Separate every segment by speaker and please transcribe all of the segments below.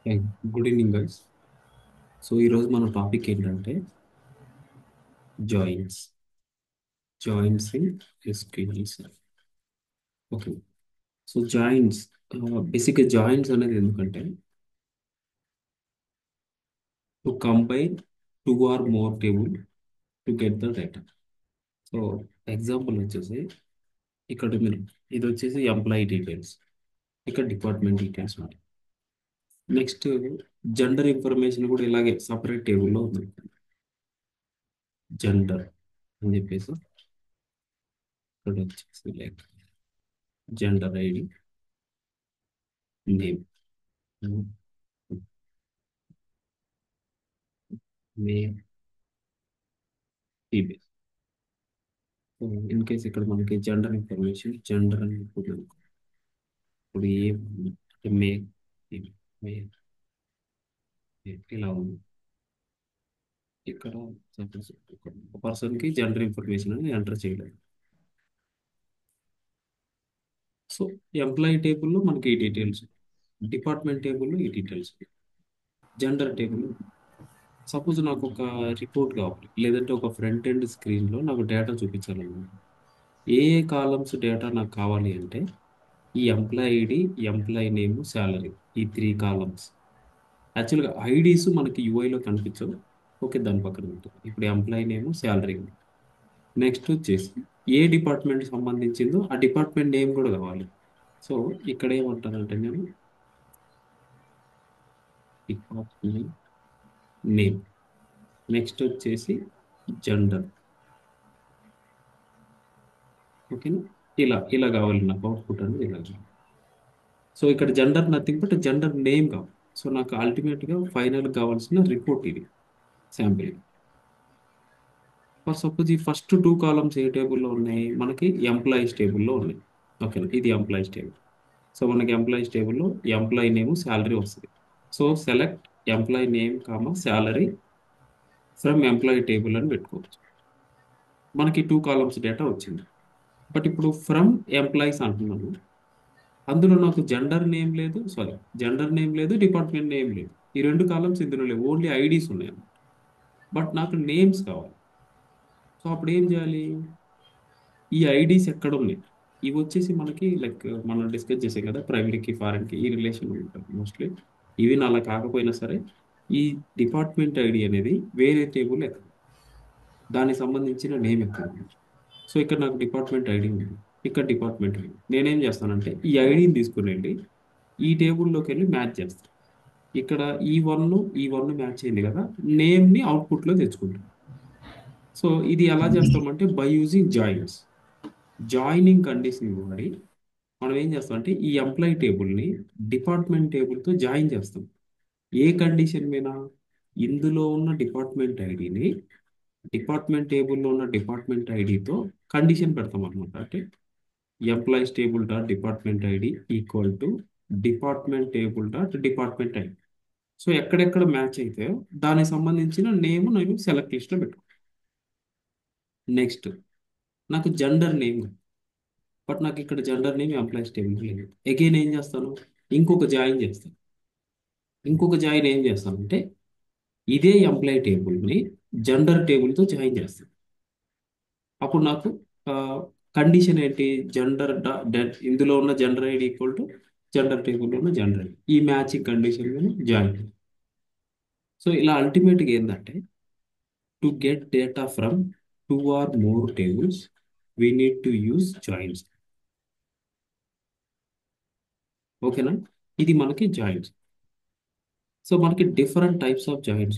Speaker 1: Hey, good evening guys. So ఈరోజు మన topic ఏంటంటే joins joins in SQL. Okay. So joins బేసిక్గా joins అనేది ఎందుకంటే to combine two or more table to get the data. So example వచ్చేసి ఇక్కడ మీరు ఇది వచ్చేసి ఎంప్లాయీ డీటెయిల్స్, ఇక్కడ డిపార్ట్మెంట్ డీటెయిల్స్ ఉంటాయి. నెక్స్ట్ జెండర్ ఇన్ఫర్మేషన్ కూడా ఇలాగే సపరేట్ టేబుల్లో ఉంది. జెండర్ అని చెప్పేసి ఇక్కడ వచ్చేసి like gender ID, name, name, female. So in case ఇక్కడ మనకి జెండర్ ఇన్ఫర్మేషన్ జెండర్ అని ఇప్పుడు ఇప్పుడు ఏ మే మేల్ ఇలా ఉంది. ఇక్కడ సపోజ్ ఒక పర్సన్కి జెండర్ ఇన్ఫర్మేషన్ అని ఎంటర్ చేయలేదు. సో ఎంప్లాయీ టేబుల్లో మనకి ఈ డీటెయిల్స్, డిపార్ట్మెంట్ టేబుల్లో ఈ డీటెయిల్స్, జెండర్ టేబుల్. సపోజ్ నాకు ఒక రిపోర్ట్ కావాలి, లేదంటే ఒక ఫ్రంట్ ఎండ్ స్క్రీన్లో నాకు డేటా చూపించాలన్నమాట. ఏ ఏ కాలమ్స్ డేటా నాకు కావాలి అంటే ఈ employee ID, employee name, salary, ఈ త్రీ కాలమ్స్. యాక్చువల్గా ఐడీస్ మనకి యూఐలో కనిపించవు. ఓకే, దాని పక్కన ఉంటుంది. ఇప్పుడు ఎంప్లాయీ నేమ్, శాలరీ. నెక్స్ట్ వచ్చేసి ఏ డిపార్ట్మెంట్ సంబంధించిందో ఆ డిపార్ట్మెంట్ నేమ్ కూడా కావాలి. సో ఇక్కడ ఏమంటానంటే నేను డిపార్ట్మెంట్ నేమ్, నెక్స్ట్ వచ్చేసి జెండర్. ఓకేనా, ఇలా ఇలా కావాలి నాకు అవుట్పుట్ అనేది ఇలా కావాలి. సో ఇక్కడ gender nothing but gender name కావాలి. సో నాకు అల్టిమేట్గా ఫైనల్ కావాల్సిన రిపోర్ట్ ఇది, శాంపిల్. ఫర్ సపోజ్ ఈ ఫస్ట్ టూ కాలమ్స్ ఏ టేబుల్లో ఉన్నాయి, మనకి ఎంప్లాయీస్ టేబుల్లో ఉన్నాయి. ఓకే, ఇది ఎంప్లాయీస్ టేబుల్. సో మనకి ఎంప్లాయీస్ టేబుల్లో ఎంప్లాయీ నేమ్, శాలరీ వస్తుంది. So select employee name comma salary from employee table అని పెట్టుకోవచ్చు. మనకి టూ కాలమ్స్ డేటా వచ్చింది. బట్ ఇప్పుడు ఫ్రమ్ ఎంప్లాయీస్ అంటున్నాను, అందులో నాకు జెండర్ నేమ్ లేదు, సారీ జెండర్ నేమ్ లేదు, డిపార్ట్మెంట్ నేమ్ లేదు. ఈ రెండు కాలమ్స్ ఇందులో లేవు, ఓన్లీ ఐడీస్ ఉన్నాయి. బట్ నాకు నేమ్స్ కావాలి. సో అప్పుడు ఏం చేయాలి, ఈ ఐడీస్ ఎక్కడ ఉన్నాయి, ఇవి వచ్చేసి మనకి లైక్ మనం డిస్కస్ చేసాం కదా, ప్రైమరీకి ఫారెన్కి ఈ రిలేషన్ ఉంటుంది మోస్ట్లీ. ఇవి అలా కాకపోయినా సరే ఈ డిపార్ట్మెంట్ ఐడి అనేది వేరే టేబుల్ ఎక్కడ, దానికి సంబంధించిన నేమ్ ఎక్కడ ఉంది. సో ఇక్కడ నాకు డిపార్ట్మెంట్ ఐడి ఉంది, ఇక్కడ డిపార్ట్మెంట్ ఐడి. నేనేం చేస్తానంటే ఈ ఐడిని తీసుకుని వెళ్ళి ఈ టేబుల్లోకి వెళ్ళి మ్యాచ్ చేస్తాను. ఇక్కడ ఈ వన్ మ్యాచ్ అయింది కదా, నేమ్ని అవుట్పుట్లో తెచ్చుకుంటాను. సో ఇది ఎలా చేస్తామంటే by using joins. Joining condition వాడి మనం ఏం చేస్తాం అంటే ఈ ఎంప్లాయీ టేబుల్ని డిపార్ట్మెంట్ టేబుల్తో జాయిన్ చేస్తాం. ఏ కండిషన్ మీద, ఇందులో ఉన్న డిపార్ట్మెంట్ ఐడిని డిపార్ట్మెంట్ టేబుల్లో ఉన్న డిపార్ట్మెంట్ ఐడితో కండిషన్ పెడతాం అనమాట. అంటే employees table dot department ID equal to department table dot department ID. So ఎక్కడెక్కడ మ్యాచ్ అయితే దానికి సంబంధించిన నేమ్ నేను సెలెక్ట్ లిస్ట్లో పెట్టుకుంటాను. నెక్స్ట్ నాకు జెండర్ నేమ్, బట్ నాకు ఇక్కడ జెండర్ నేమ్ ఎంప్లాయీస్ టేబుల్ లేదు. అగైన్ ఏం చేస్తాను, ఇంకొక జాయిన్ చేస్తాను. ఇంకొక జాయిన్ ఏం చేస్తానంటే ఇదే ఎంప్లాయీ టేబుల్ని జెండర్ టేబుల్తో జాయిన్ చేస్తాను. అప్పుడు నాకు కండిషన్ ఏంటి, జెండర్ ఇందులో ఉన్న gender ID equal to gender టేబుల్లో ఉన్న జెండర్ ఐడి, ఈ మ్యాచింగ్ కండిషన్ జాయిన్. సో ఇలా అల్టిమేట్గా ఏంటంటే to get data from two or more tables we need to use joins. ఓకేనా, ఇది మనకి జాయిన్స్. సో మనకి different types of joins.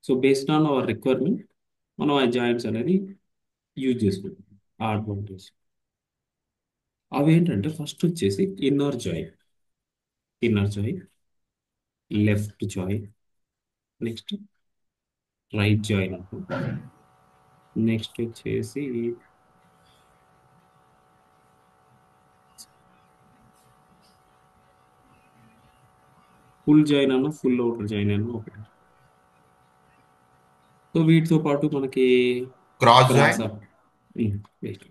Speaker 1: So based on our requirement మనం ఆ జాయిన్స్ అనేది యూజ్ చేసుకుంటాం. ఆ అడ్వాంటేజ్ అవి ఏంటంటే ఫస్ట్ వచ్చేసి inner join, left join, next right join, next వచ్చేసి ఫుల్ జాయిన్ అన్న, ఫుల్ అవుటర్ జాయిన్ అన్న ఒకటి. సో వీటితో పాటు మనకి
Speaker 2: cross
Speaker 1: cross
Speaker 2: join.
Speaker 1: Up, wait,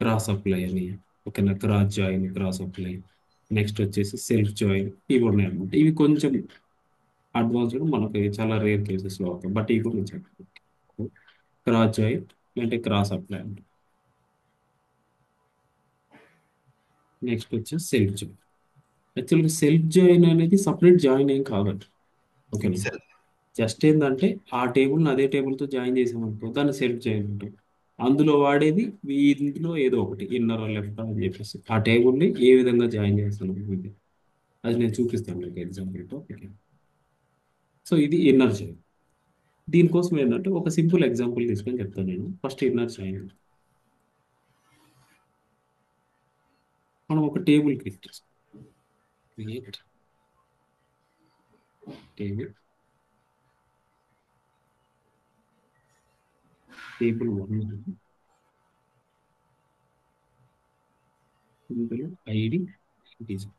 Speaker 1: cross apply అని, ఓకేనా, cross join, cross apply, next వచ్చేసి సెల్ఫ్ జాయిన్. ఇవి ఉన్నాయి అనమాట. ఇవి కొంచెం అడ్వాన్స్డ్, మనకి చాలా రేర్ కేసెస్లో అవుతాయి, బట్ ఇవి కూడా చెప్పండి. క్రాస్ జాయిన్ అంటే క్రాస్ అప్లై అంటే. నెక్స్ట్ వచ్చేసి సెల్ఫ్ జాయిన్. యాక్చువల్గా సెల్ఫ్ జాయిన్ అనేది సపరేట్ జాయిన్ ఏం కాదండి. ఓకేనా?
Speaker 2: సెల్
Speaker 1: జస్ట్ ఏంటంటే ఆ టేబుల్ని అదే టేబుల్తో జాయిన్ చేసామనుకో దాన్ని సెల్ఫ్ జాయిన్ ఉంటుంది. అందులో వాడేది ఇందులో ఏదో ఒకటి ఇన్నర్ లెఫ్ట్ అని చెప్పేసి ఆ టేబుల్ని ఏ విధంగా జాయిన్ చేస్తాను ఇది, అది నేను చూపిస్తాను మీకు ఎగ్జాంపుల్తో. ఓకే. సో ఇది ఇన్నర్ జాయిన్. దీనికోసం ఏంటంటే ఒక సింపుల్ ఎగ్జాంపుల్ తీసుకొని చెప్తాను నేను. First inner join. మనం ఒక టేబుల్ క్రియేట్ చేస్తాం. Create table. టేబుల్ 1, ఇందులో ఐడి ఇంటీజర్.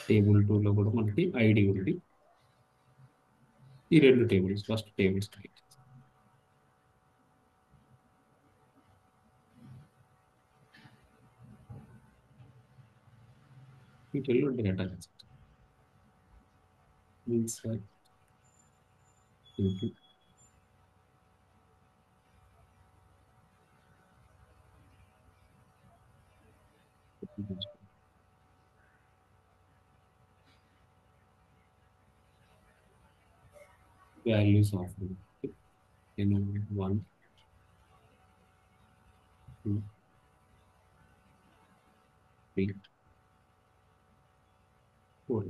Speaker 1: టేబుల్ 2లో కూడా మనకి ఐడి ఉంది. ఈ రెండు టేబుల్స్, ఫస్ట్ టేబుల్స్ క్రియేట్ చేస్తాం. వీటిల్లో data insert into values of నేను 1, 2, 3, 4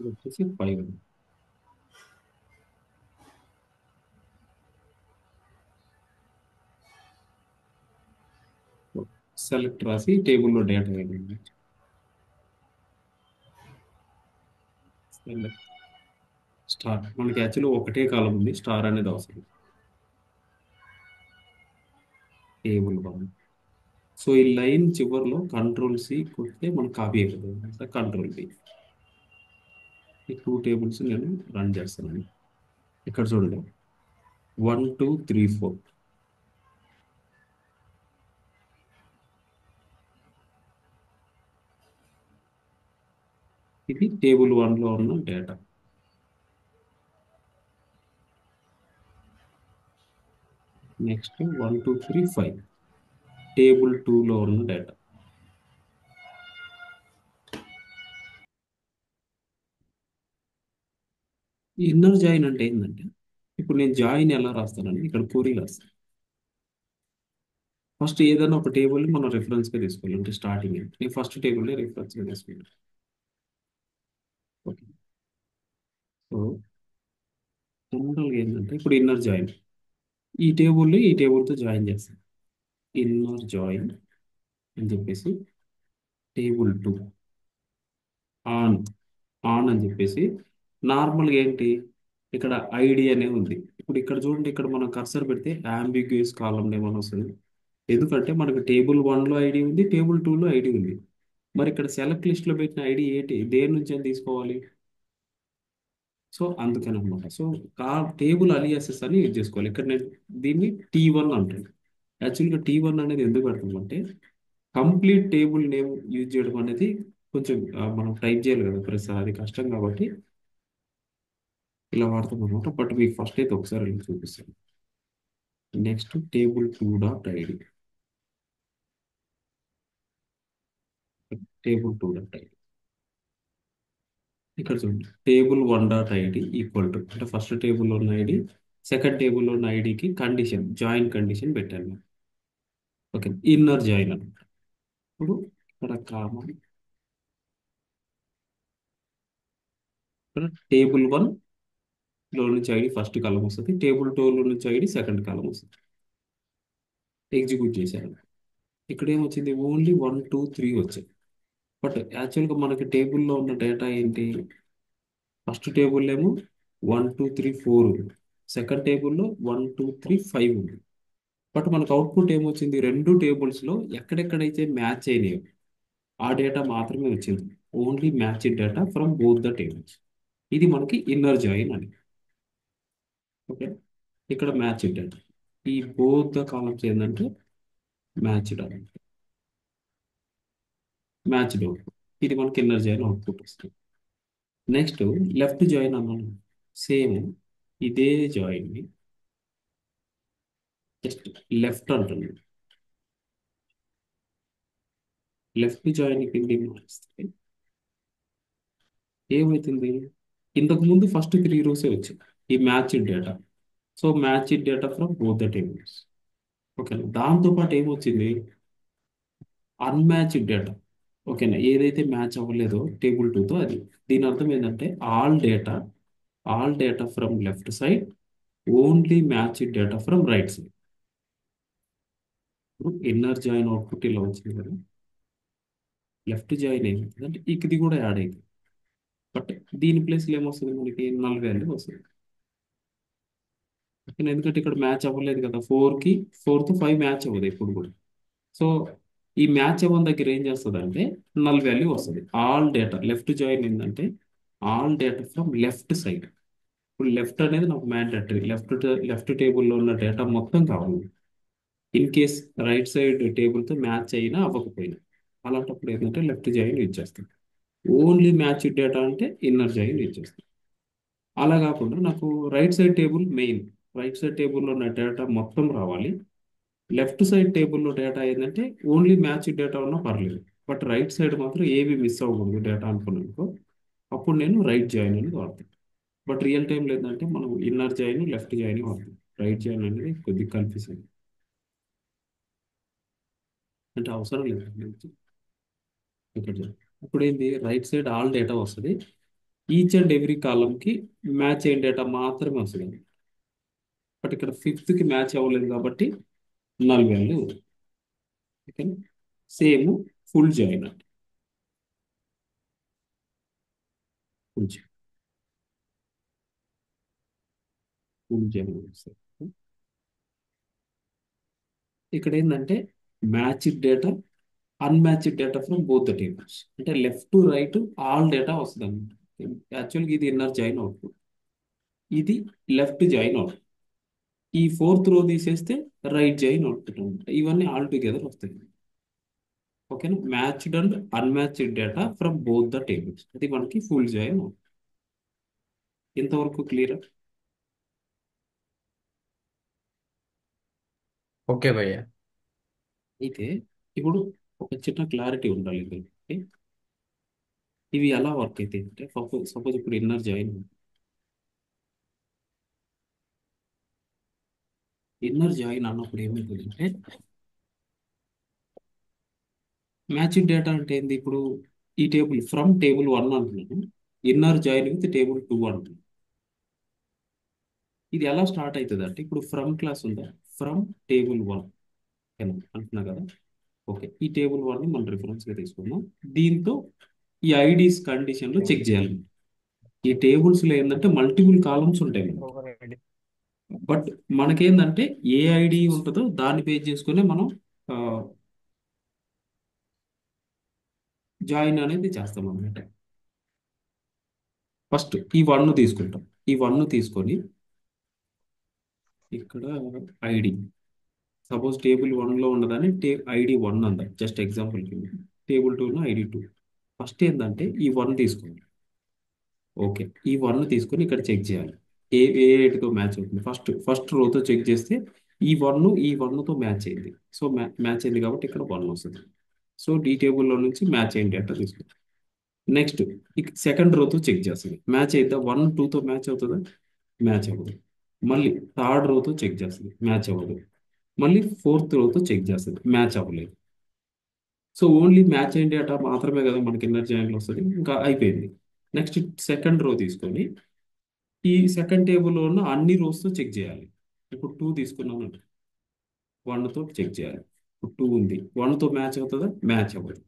Speaker 1: వచ్చేసి 5. సెలెక్ట్ రాసి టేబుల్లో డేటా వేయండి. Select star. మనకి యాక్చువల్లీ ఒకటే కాలం ఉంది, స్టార్ అనేది అవసరం. టేబుల్ 1. సో ఈ లైన్ చివరిలో కంట్రోల్ C కొడితే మనకు కాపీ అయిపోతుంది. Control B. ఈ 2 టేబుల్స్ నేను రన్ చేస్తాను. ఇక్కడ చూడండి, 1, 2, 3, 4. ఇది టేబుల్ 1లో ఉన్న డేటా. నెక్స్ట్ 1, 2, 3, 5 టేబుల్ 2లో ఉన్న డేటా. ఈ ఇన్నర్ జాయిన్ అంటే ఏంటంటే, ఇప్పుడు నేను జాయిన్ ఎలా రాస్తానండి, ఇక్కడ క్వరీ రాస్తాను. ఫస్ట్ ఏదైనా ఒక టేబుల్ని మనం రిఫరెన్స్గా తీసుకోవాలి. అంటే స్టార్టింగ్ నేను ఫస్ట్ టేబుల్ని రిఫరెన్స్గా తీసుకుంటాను. ఓకే. సో జనరల్గా ఏంటంటే ఇప్పుడు ఇన్నర్ జాయిన్ ఈ టేబుల్ని ఈ టేబుల్తో జాయిన్ చేస్తాను. ఇన్నర్ జాయిన్ అని చెప్పేసి టేబుల్ 2 ఆన్ ఆన్ అని చెప్పేసి నార్మల్గా ఏంటి, ఇక్కడ ఐడి అనే ఉంది. ఇప్పుడు ఇక్కడ చూడండి, ఇక్కడ మనం కర్సర్ పెడితే అంబిగ్యూస్ కాలం నేమ్ అని వస్తుంది. ఎందుకంటే మనకు టేబుల్ 1లో ఐడి ఉంది, టేబుల్ 2లో ఐడి ఉంది. మరి ఇక్కడ సెలెక్ట్ లిస్ట్లో పెట్టిన ఐడి ఏంటి, దేని నుంచి అని తీసుకోవాలి. సో అందుకని అనమాట. సో ఆ టేబుల్ అలియాసెస్ అని యూజ్ చేసుకోవాలి. ఇక్కడ నేను దీన్ని T1 అంటాను. యాక్చువల్గా T1 అనేది ఎందుకు పెడతామంటే కంప్లీట్ టేబుల్ నేమ్ యూజ్ చేయడం అనేది కొంచెం మనం టైప్ చేయాలి కదా ప్రతిసారి, అది కష్టం కాబట్టి ఇలా వాడతాం అనమాట. బట్ మీకు ఫస్ట్ అయితే ఒకసారి వెళ్ళి చూపిస్తాను. Next table 2 dot ID. Table 2 dot ID. ఇక్కడ చూడండి, table 1 dot ID equal to అంటే ఫస్ట్ టేబుల్లో ఉన్న ఐడి సెకండ్ టేబుల్లో ఉన్న ఐడికి కండిషన్, జాయిన్ కండిషన్ పెట్టాను. ఓకే. ఇన్నర్ జాయిన్ అనమాట. ఇప్పుడు ఇక్కడ కామన్, ఇక్కడ టేబుల్ 1లో నుంచి ఐడి ఫస్ట్ కాలం వస్తుంది, టేబుల్ 2లో నుంచి ఐడి సెకండ్ కాలం వస్తుంది. ఎగ్జిక్యూట్ చేశాను. ఇక్కడ ఏమొచ్చింది, ఓన్లీ 1, 2, 3 వచ్చాయి. బట్ యాక్చువల్గా మనకి టేబుల్లో ఉన్న డేటా ఏంటి, ఫస్ట్ టేబుల్ ఏమో 1 2 3 4 ఉంది. సెకండ్ టేబుల్లో 1 2 3 5 ఉంది. బట్ మనకు అవుట్పుట్ ఏమొచ్చింది, రెండు టేబుల్స్లో ఎక్కడెక్కడైతే మ్యాచ్ అయినాయో ఆ డేటా మాత్రమే వచ్చింది. Only match data from both the tables. ఇది మనకి ఇన్నర్ జాయిన్ అని. ఓకే, ఇక్కడ మ్యాచ్ డేటా, ఈ బోత్ ద కాలమ్స్ ఏంటంటే మ్యాచ్డ్ అని, మ్యాచ్డ్ అవుట్పుట్. ఇది మనకి ఇన్నర్ జాయిన్ అవుట్పుట్ వస్తుంది. నెక్స్ట్ లెఫ్ట్ జాయిన్ అన్నాను. సేమ్ ఇదే జాయిన్ జస్ట్ లెఫ్ట్ అంటుంది. లెఫ్ట్ జాయిన్ కింద మారిస్తే ఏమవుతుంది, ఇంతకు ముందు ఫస్ట్ 3 రోసే వచ్చాయి ఈ match data. So match data from both the tables. ఓకేనా, దాంతో పాటు ఏమొచ్చింది, అన్మ్యాచ్డ్ డేటా. ఓకేనా, ఏదైతే మ్యాచ్ అవ్వలేదో టేబుల్ 2తో అది. దీని అర్థం ఏంటంటే all data from left side, only matched data from right side. ఇప్పుడు ఇన్నర్ జాయిన్ అవుట్పుట్ ఇలా వచ్చింది కదా, లెఫ్ట్ జాయిన్ ఏమవుతుంది అంటే ఇది కూడా యాడ్ అయింది. బట్ దీని ప్లేస్లో ఏమొస్తుంది, మనకి నల్ వాల్యూ వస్తుంది. ఓకేనా, ఎందుకంటే ఇక్కడ మ్యాచ్ అవ్వలేదు కదా, 4తో 5 మ్యాచ్ అవ్వదు ఎప్పుడు కూడా. సో ఈ మ్యాచ్ అవ్వని దగ్గర ఏం చేస్తుంది అంటే నల్ వాల్యూ వస్తుంది. ఆల్ డేటా లెఫ్ట్ జాయిన్ ఏంటంటే all data from left side. ఇప్పుడు లెఫ్ట్ అనేది నాకు మ్యాండేటరీ, లెఫ్ట్ టేబుల్లో ఉన్న డేటా మొత్తం కావాలి. ఇన్ కేస్ రైట్ సైడ్ టేబుల్తో మ్యాచ్ అయినా అవ్వకపోయినా, అలాంటప్పుడు ఏంటంటే లెఫ్ట్ జాయిన్ యూజ్ చేస్తాం. ఓన్లీ మ్యాచ్ డేటా అంటే ఇన్నర్ జాయిన్ యూజ్ చేస్తాం. అలా కాకుండా నాకు right side table main, right side టేబుల్లో ఉన్న డేటా మొత్తం రావాలి. లెఫ్ట్ సైడ్ టేబుల్లో డేటా ఏంటంటే ఓన్లీ మ్యాచ్ డేటా ఉన్నా పర్లేదు, బట్ రైట్ సైడ్ మాత్రం ఏవి మిస్ అవ్వకూడదు డేటా అనుకున్నాను. అప్పుడు నేను రైట్ జాయిన్ అనేది వాడతాను. బట్ రియల్ టైంలో ఏంటంటే మనం ఇన్నర్ జాయిన్ లెఫ్ట్ జాయిన్ వాడతాం. రైట్ జాయిన్ అనేది కొద్దిగా కన్ఫ్యూజన్, అంటే అవసరం లేదు ఇక్కడ చూడు. ఇప్పుడు ఏంది, రైట్ సైడ్ ఆల్ డేటా వస్తుంది, ఈచ్ అండ్ ఎవ్రీ కాలంకి మ్యాచ్ అయిన డేటా మాత్రమే వస్తుంది. బట్ ఇక్కడ ఫిఫ్త్కి మ్యాచ్ అవ్వలేదు కాబట్టి null value. Okay, same full join అంటే ఫుల్ జాయిన్, ఫుల్ జాయిన్ వస్తుంది. ఇక్కడ ఏంటంటే matched data, unmatched data from both the tables, అంటే left to right all data వస్తుంది అనమాట. యాక్చువల్గా ఇది ఇన్నర్ జాయిన్ అవుట్పుట్, ఇది లెఫ్ట్ జాయిన్ అవుట్పుట్. ఈ ఫోర్త్ రో తీసేస్తే రైట్ జాయిన్ అవుట్పుట్ అనమాట. ఇవన్నీ ఆల్ టుగెదర్ వస్తాయి. ఓకేనా, matched and unmatched data from both the tables, అది మనకి ఫుల్ జాయిన్ అవుతుంది. ఇంతవరకు క్లియర్.
Speaker 2: ఓకే భయ్య.
Speaker 1: అయితే ఇప్పుడు ఒక చిన్న క్లారిటీ ఉండాలి దీనికి. ఇవి ఎలా వర్క్ అయితే అంటే సపోజ్ ఇప్పుడు ఇన్నర్ జాయిన్ అన్నప్పుడు ఏమైతుందంటే మ్యాచింగ్ డేటా అంటే ఏంది, ఇప్పుడు ఈ టేబుల్ ఫ్రమ్ టేబుల్ 1 అంటున్నాను, ఇన్నర్ జాయిన్ విత్ టేబుల్ 2 అంటున్నాను. ఇది ఎలా స్టార్ట్ అవుతుంది అంటే ఇప్పుడు ఫ్రమ్ క్లాస్ ఉందా, ఫ్రమ్ టేబుల్ 1 అంటున్నా కదా. ఓకే, ఈ టేబుల్ 1ని మనం రిఫరెన్స్గా తీసుకుందాం. దీంతో ఈ ఐడీస్ కండిషన్లో చెక్ చేయాలి. ఈ టేబుల్స్లో ఏంటంటే మల్టిపుల్ కాలమ్స్ ఉంటాయి మనకి. బట్ మనకేందంటే ఏ ఐడి ఉంటుందో దాన్ని బేస్ చేసుకుని మనం జాయిన్ అనేది చేస్తాం అన్నమాట. ఫస్ట్ ఈ 1 తీసుకుంటాం. ఈ 1 తీసుకొని ఇక్కడ ఐడి, సపోజ్ టేబుల్ 1లో ఉన్నదాన్ని ఐడి 1 అందాం, జస్ట్ ఎగ్జాంపుల్ టేబుల్ 2లో ఐడి 2. ఫస్ట్ ఏంటంటే ఈ 1 తీసుకోండి. ఓకే, ఈ 1 తీసుకొని ఇక్కడ చెక్ చేయాలి ఏ ఐడితో మ్యాచ్ అవుతుంది. ఫస్ట్ రోతో చెక్ చేస్తే ఈ వన్తో మ్యాచ్ అయింది. సో మ్యాచ్ అయింది కాబట్టి ఇక్కడ 1 వస్తుంది. సో ఈ టేబుల్లో నుంచి మ్యాచ్ అయింది డేటా తీసుకుంటాం. నెక్స్ట్ సెకండ్ రోతో చెక్ చేస్తుంది, మ్యాచ్ అయితే 1 2తో మ్యాచ్ అవుతుందా, మ్యాచ్ అవ్వదు. మళ్ళీ థర్డ్ రోతో చెక్ చేస్తుంది, మ్యాచ్ అవ్వదు. మళ్ళీ ఫోర్త్ రోతో చెక్ చేస్తుంది, మ్యాచ్ అవ్వలేదు. సో ఓన్లీ మ్యాచ్ అయిన డేటా మాత్రమే కదా మనకి ఇన్నర్ జాయిన్లో వస్తుంది, ఇంకా అయిపోయింది. నెక్స్ట్ సెకండ్ రో తీసుకొని ఈ సెకండ్ టేబుల్లో ఉన్న అన్ని రోస్తో చెక్ చేయాలి. ఇప్పుడు 2 తీసుకున్నాను, 1తో చెక్ చేయాలి. ఇప్పుడు 2 ఉంది, 1తో మ్యాచ్ అవుతుందా, మ్యాచ్ అవ్వదు.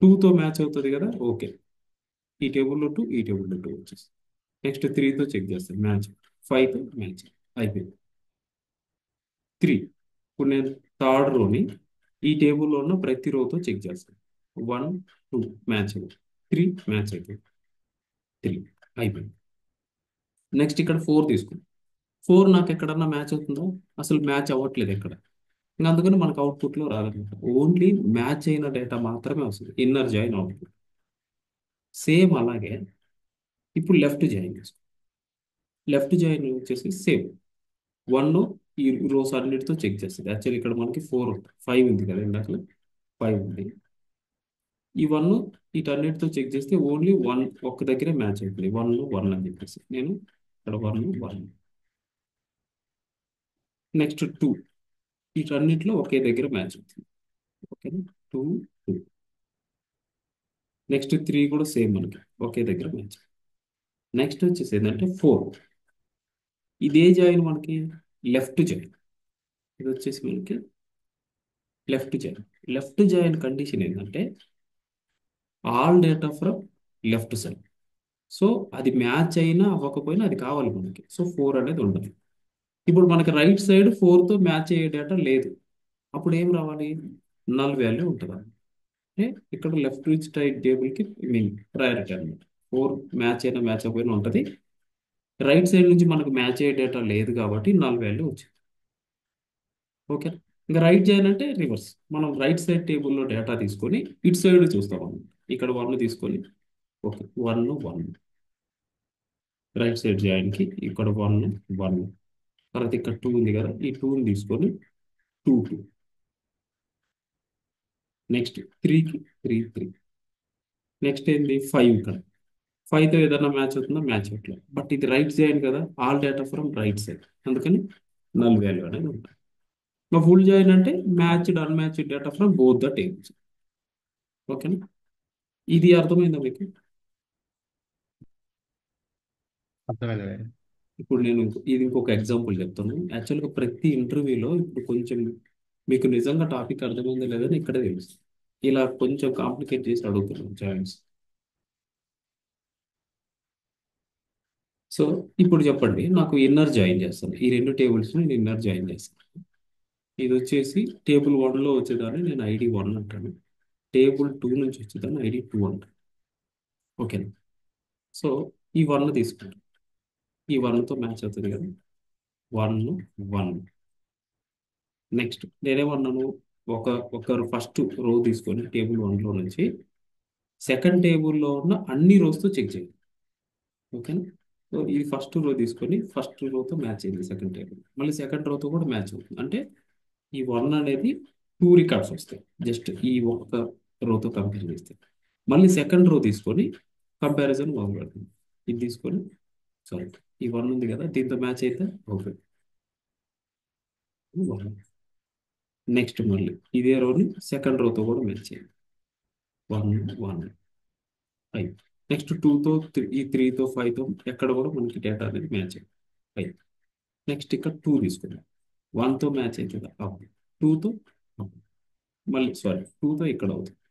Speaker 1: 2తో మ్యాచ్ అవుతుంది కదా, ఓకే. ఈ టేబుల్లో 2 వచ్చేస్తుంది. నెక్స్ట్ 3తో చెక్ చేస్తాను మ్యాచ్, 5తో మ్యాచ్ అయిపోయింది. 3 ఇప్పుడు నేను థర్డ్ రోని ఈ టేబుల్లో ఉన్న ప్రతి రోతో చెక్ చేస్తాను. 1 2 మ్యాచ్ అయింది, 3 మ్యాచ్ అయిపోయింది, 3 అయిపోయింది. నెక్స్ట్ ఇక్కడ 4 తీసుకుంటాం. 4 నాకు ఎక్కడన్నా మ్యాచ్ అవుతుందా? అసలు మ్యాచ్ అవ్వట్లేదు ఎక్కడ. ఇంకా అందుకని మనకు అవుట్పుట్లో రాదనమాట. ఓన్లీ మ్యాచ్ అయిన డేటా మాత్రమే వస్తుంది, ఇన్నర్ జాయిన్ అవుట్పుట్. సేమ్ అలాగే ఇప్పుడు లెఫ్ట్ జాయిన్ చేసుకో. లెఫ్ట్ జాయిన్ వచ్చేసి సేమ్ 1 ఈ రోస్ అన్నిటితో చెక్ చేస్తుంది. యాక్చువల్లీ ఇక్కడ మనకి 4 5 ఉంది కదా, ఇందాక 5 ఉంది. ఈ 1 వీటన్నిటితో చెక్ చేస్తే ఓన్లీ 1 ఒక్క దగ్గరే మ్యాచ్ అవుతుంది. 1 1 అని చెప్పేసి నేను ఇక్కడ 1 1. నెక్స్ట్ 2 వీటన్నిటిలో ఒకే దగ్గర మ్యాచ్ అవుతుంది. ఓకేనా, 2 2. నెక్స్ట్ 3 కూడా సేమ్ మనకి ఒకే దగ్గర మ్యాచ్. నెక్స్ట్ వచ్చేసి ఏంటంటే 4 ఇదే జాయిన్ మనకి లెఫ్ట్ జాయిన్. ఇది వచ్చేసి మనకి left join. Left join condition ఏంటంటే all data from left side. So అది మ్యాచ్ అయినా అవ్వకపోయినా అది కావాలి మనకి. సో 4 అనేది ఉండాలి. ఇప్పుడు మనకి రైట్ సైడ్ 4తో మ్యాచ్ అయ్యే డేటా లేదు. అప్పుడు ఏం రావాలి? నల్ వాల్యూ ఉంటుంది. అంటే ఇక్కడ లెఫ్ట్ రిచ్ టైట్ టేబుల్కి మీన్ ప్రయారిటీ అనమాట. 4 మ్యాచ్ అయినా మ్యాచ్ అయిపోయినా ఉంటుంది. రైట్ సైడ్ నుంచి మనకు మ్యాచ్ అయ్యే డేటా లేదు కాబట్టి నల్ వాల్యూ వచ్చింది. ఓకే, ఇంకా రైట్ చేయాలంటే రివర్స్. మనం రైట్ సైడ్ టేబుల్లో డేటా తీసుకొని ఇటు సైడ్ చూస్తాం అన్నమాట. ఇక్కడ 1 తీసుకొని ఓకే 1 1 రైట్ సైడ్ జాయిన్కి ఇక్కడ 1 1. తర్వాత ఇక్కడ 2 ఉంది కదా, ఈ 2ని తీసుకొని 2 2. నెక్స్ట్ 3కి 3 3. నెక్స్ట్ ఏంది 5 ఇక్కడ 5తో ఏదైనా మ్యాచ్ అవుతుందా? మ్యాచ్ అవ్వట్లేదు. బట్ ఇది రైట్ జాయిన్ కదా, all data from right side, అందుకని నల్ వాల్యూ అనేది ఉంటుంది. మా ఫుల్ జాయిన్ అంటే matched unmatched data from both the tables. ఓకేనా, ఇది అర్థమైందా మీకు?
Speaker 2: అర్థమైంది.
Speaker 1: ఇప్పుడు నేను ఇది ఇంకొక ఎగ్జాంపుల్ చెప్తాను. యాక్చువల్గా ప్రతి ఇంటర్వ్యూలో ఇప్పుడు కొంచెం మీకు నిజంగా టాపిక్ అర్థమైందో లేదని ఇక్కడే తెలుస్తుంది. ఇలా కొంచెం కాంప్లికేట్ చేసి అడుగుతున్నాను జాయిన్స్. సో ఇప్పుడు చెప్పండి, నాకు ఇన్నర్ జాయిన్ చేస్తాను. ఈ రెండు టేబుల్స్ నేను ఇన్నర్ జాయిన్ చేస్తాను. ఇది వచ్చేసి టేబుల్ 1లో వచ్చేదాన్ని నేను ఐడి 1 అంటాను. టేబుల్ 2 నుంచి వచ్చేదాన్ని ఐడి 2 అంటాను. ఓకేనా, సో ఈ 1 తీసుకుంటాను. ఈ 1తో మ్యాచ్ అవుతుంది కదా, 1 1. నెక్స్ట్ నేనేమన్నాను, ఒక ఒక ఫస్ట్ రో తీసుకొని టేబుల్ 1లో నుంచి సెకండ్ టేబుల్లో ఉన్న అన్ని రోస్తో చెక్ చేయండి. ఓకేనా, సో ఇది ఫస్ట్ రో తీసుకొని ఫస్ట్ రోతో మ్యాచ్ అయింది సెకండ్ టేబుల్, మళ్ళీ సెకండ్ రోతో కూడా మ్యాచ్ అవుతుంది. అంటే ఈ 1 అనేది 2 రికార్డ్స్ వస్తాయి జస్ట్ ఈ ఒక్క రోతో కంపేర్ చేస్తే. మళ్ళీ సెకండ్ రో తీసుకొని కంపారిజన్ మొదలు పెడుతుంది. ఇది తీసుకొని సారీ ఈ 1 ఉంది కదా, దీంతో మ్యాచ్ అయితే ఓకే 1. నెక్స్ట్ మళ్ళీ ఇదే రోని సెకండ్ రోతో కూడా మ్యాచ్ చేయాలి, 1 1 5. నెక్స్ట్ 2తో ఈ 3తో 5తో ఎక్కడ కూడా మనకి డేటా అనేది మ్యాచ్ అయ్యింది 5. నెక్స్ట్ ఇక్కడ 2 తీసుకున్నాం, 1తో మ్యాచ్ అవుతుంది అప్, 2తో అప్, మళ్ళీ సారీ 2తో ఇక్కడ అవుతుంది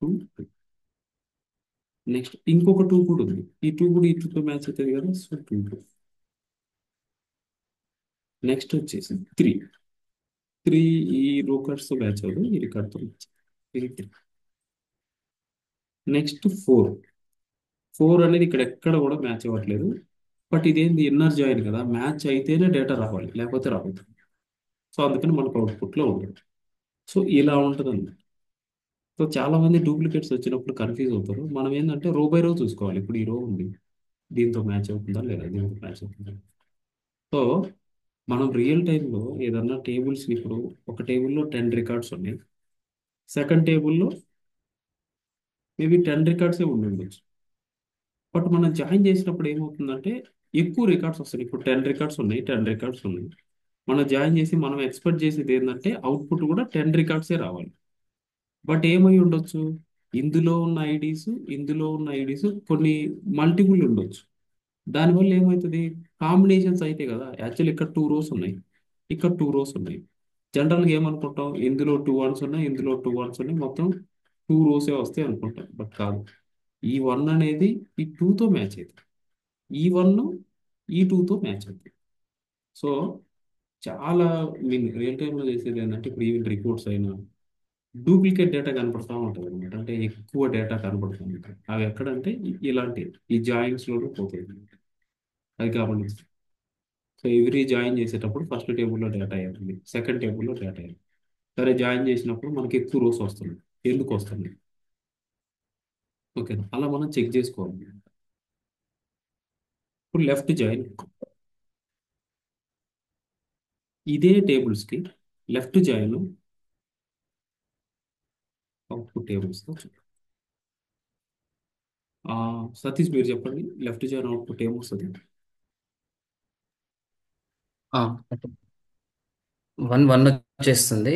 Speaker 1: 2 2. నెక్స్ట్ ఇంకొక 2 కూడా ఉంది, ఈ 2 కూడా ఈ 2తో మ్యాచ్ అవుతుంది కదా, సో 2 2. నెక్స్ట్ వచ్చేసి 3 3 ఈ రోకర్స్తో మ్యాచ్ అవ్వదు, ఈ రికార్డ్తో మ్యాచ్ 3 3. నెక్స్ట్ 4 4 అనేది ఇక్కడ ఎక్కడ కూడా మ్యాచ్ అవ్వట్లేదు. బట్ ఇదేంది ఇన్నర్ జాయిన్ కదా, మ్యాచ్ అయితేనే డేటా రావాలి లేకపోతే రావద్దు. సో అందుకని మనకు అవుట్పుట్లో ఉంటుంది. సో ఇలా ఉంటుంది. సో చాలా మంది డూప్లికేట్స్ వచ్చినప్పుడు కన్ఫ్యూజ్ అవుతారు. మనం ఏంటంటే రో బై రో చూసుకోవాలి. ఇప్పుడు ఈ రో ఉంది, దీంతో మ్యాచ్ అవుతుందా లేదా, దీంతో మ్యాచ్ అవుతుందా. సో మనం రియల్ టైంలో ఏదన్నా టేబుల్స్ని ఇప్పుడు ఒక టేబుల్లో 10 రికార్డ్స్ ఉన్నాయి, సెకండ్ టేబుల్లో మేబీ 10 రికార్డ్సే ఉండి ఉండొచ్చు. బట్ మనం జాయిన్ చేసినప్పుడు ఏమవుతుందంటే ఎక్కువ రికార్డ్స్ వస్తాయి. ఇప్పుడు 10 రికార్డ్స్ ఉన్నాయి, 10 రికార్డ్స్ ఉన్నాయి. మనం జాయిన్ చేసి మనం ఎక్స్పెక్ట్ చేసేది ఏంటంటే అవుట్పుట్ కూడా 10 రికార్డ్సే రావాలి. బట్ ఏమై ఉండొచ్చు, ఇందులో ఉన్న ఐడీస్ ఇందులో ఉన్న ఐడీస్ కొన్ని మల్టిపుల్ ఉండొచ్చు. దానివల్ల ఏమవుతుంది, కాంబినేషన్స్ అయితే కదా. యాక్చువల్లీ ఇక్కడ 2 రోస్ ఉన్నాయి, ఇక్కడ 2 రోస్ ఉన్నాయి. జనరల్గా ఏమనుకుంటాం, ఇందులో 2 వన్స్ ఉన్నాయి, ఇందులో 2 వన్స్ ఉన్నాయి, మొత్తం 2 రోసే వస్తాయి అనుకుంటాం. బట్ కాదు, ఈ 1 అనేది ఈ 2తో మ్యాచ్ అవుతుంది. ఈ వన్ ఈ టూతో మ్యాచ్ అవుతుంది. సో చాలా మీన్ రియల్ టైంలో చేసేది ఏంటంటే ఇప్పుడు ఈవెన్ రిపోర్ట్స్ అయినా డూప్లికేట్ డేటా కనపడతా ఉంటుంది అనమాట. అంటే ఎక్కువ డేటా కనపడుతూ ఉంటుంది. అవి ఎక్కడంటే ఇలాంటి ఈ జాయిన్స్లోనే పోతాయి. అది గమనించి సో ఎవ్రీ జాయిన్ చేసేటప్పుడు ఫస్ట్ టేబుల్లో డేటా వేయాలి, సెకండ్ టేబుల్లో డేటా వేయాలి. సరే జాయిన్ చేసినప్పుడు మనకి ఎక్కువ రోస్ వస్తుంది. ఎందుకు వస్తుంది? ఓకే, అలా మనం చెక్ చేసుకోవాలి. ఇప్పుడు లెఫ్ట్ జాయిన్ ఇదే టేబుల్స్కి left join output tables. Satish మీరు చెప్పండి, లెఫ్ట్ జాయిన్ అవుట్పుట్ ఏమొస్తుంది?
Speaker 3: 1 1 వచ్చేస్తుంది.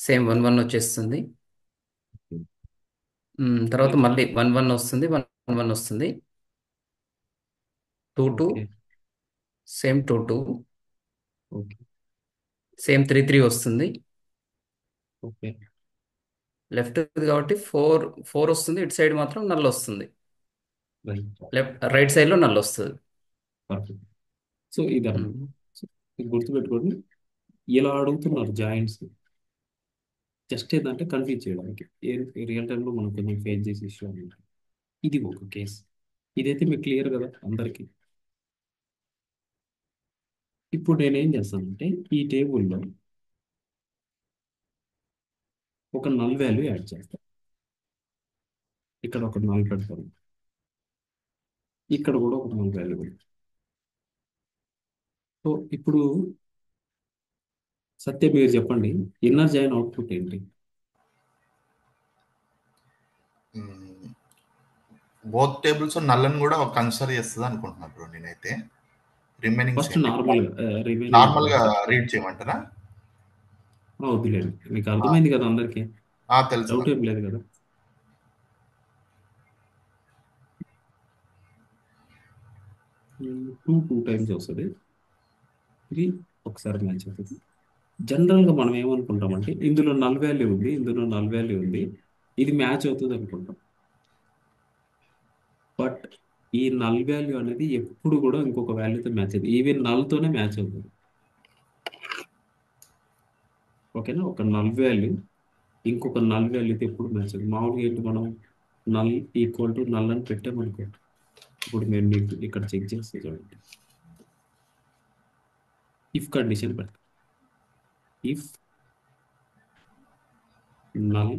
Speaker 3: సేమ్ 1 1 వచ్చేస్తుంది. తర్వాత
Speaker 1: నెక్స్ట్.
Speaker 3: మళ్ళీ 1 1 వస్తుంది, 1 1 వస్తుంది. 2 2
Speaker 1: ఓకే.
Speaker 3: Same 2 2
Speaker 1: okay.
Speaker 3: సేమ్ 3 3 వస్తుంది.
Speaker 1: ఓకే.
Speaker 3: లెఫ్ట్ కాబట్టి 4 4 వస్తుంది. ఇటు సైడ్ మాత్రం నల్ వస్తుంది.
Speaker 1: రైట్.
Speaker 3: రైట్ సైడ్ లో నల్ వస్తుంది.
Speaker 1: పర్ఫెక్ట్. సో ఇదన్నమాట.
Speaker 3: ఉమ్.
Speaker 1: సో ఇది గుర్తుపెట్టుకోండి. ఇలా అడుగుతున్నారు జాయింట్స్, జస్ట్ ఏంటంటే కన్ఫ్యూజ్ చేయడానికి. రియల్ టైంలో మనం కొంచెం ఫేస్ చేసే ఇష్యూ అనమాట. ఇది ఒక కేసు. ఇదైతే మీకు క్లియర్ కదా అందరికీ. ఇప్పుడు నేనేం చేస్తానంటే ఈ టేబుల్లో ఒక నల్ వాల్యూ యాడ్ చేస్తాను. ఇక్కడ ఒక నల్ పెడతాను, ఇక్కడ కూడా ఒక నల్ వాల్యూ పెడతాను. సో ఇప్పుడు సత్య మీరు చెప్పండి, ఇన్నర్ జాయిన్ అవుట్పుట్ ఏంటి?
Speaker 4: బోత్ టేబుల్స్ నల్లని కూడా కన్సిడర్ చేస్తుంది అనుకుంటున్నా బ్రో నేనైతే. రిమైనింగ్
Speaker 1: ఫస్ట్
Speaker 4: సేమ్
Speaker 1: నార్మల్గా రిమైనింగ్
Speaker 4: నార్మల్ గా రీడ్ చేయమంటారా?
Speaker 1: వద్దులేండి, మీకు అర్థమైంది కదా అందరికీ,
Speaker 4: తెలుసు
Speaker 1: డౌట్
Speaker 4: నాకు.
Speaker 1: ఏం లేదు కదా. టూ టైమ్స్ వస్తుంది, ఇది ఒకసారి మ్యాచ్ అవుతుంది. జనరల్గా మనం ఏమనుకుంటామంటే ఇందులో నల్ వాల్యూ ఉంది, ఇందులో నల్ వాల్యూ ఉంది, ఇది మ్యాచ్ అవుతుంది అనుకుంటాం. బట్ ఈ నల్ వాల్యూ అనేది ఎప్పుడు కూడా ఇంకొక వాల్యూతో మ్యాచ్ అవుతుంది. ఈవెన్ నల్తోనే మ్యాచ్ అవుతుంది. ఓకేనా, ఒక నల్ వాల్యూ ఇంకొక నల్ వాల్యూతో ఎప్పుడు మ్యాచ్ అవుతుంది. మామూలుగా ఏంటి, మనం నల్ ఈక్వల్ టు నల్ అని పెట్టామనుకో. ఇప్పుడు నేను మీకు ఇక్కడ చెక్ చేస్తే చూడండి, ఇఫ్ కండిషన్ పెడతాం. If null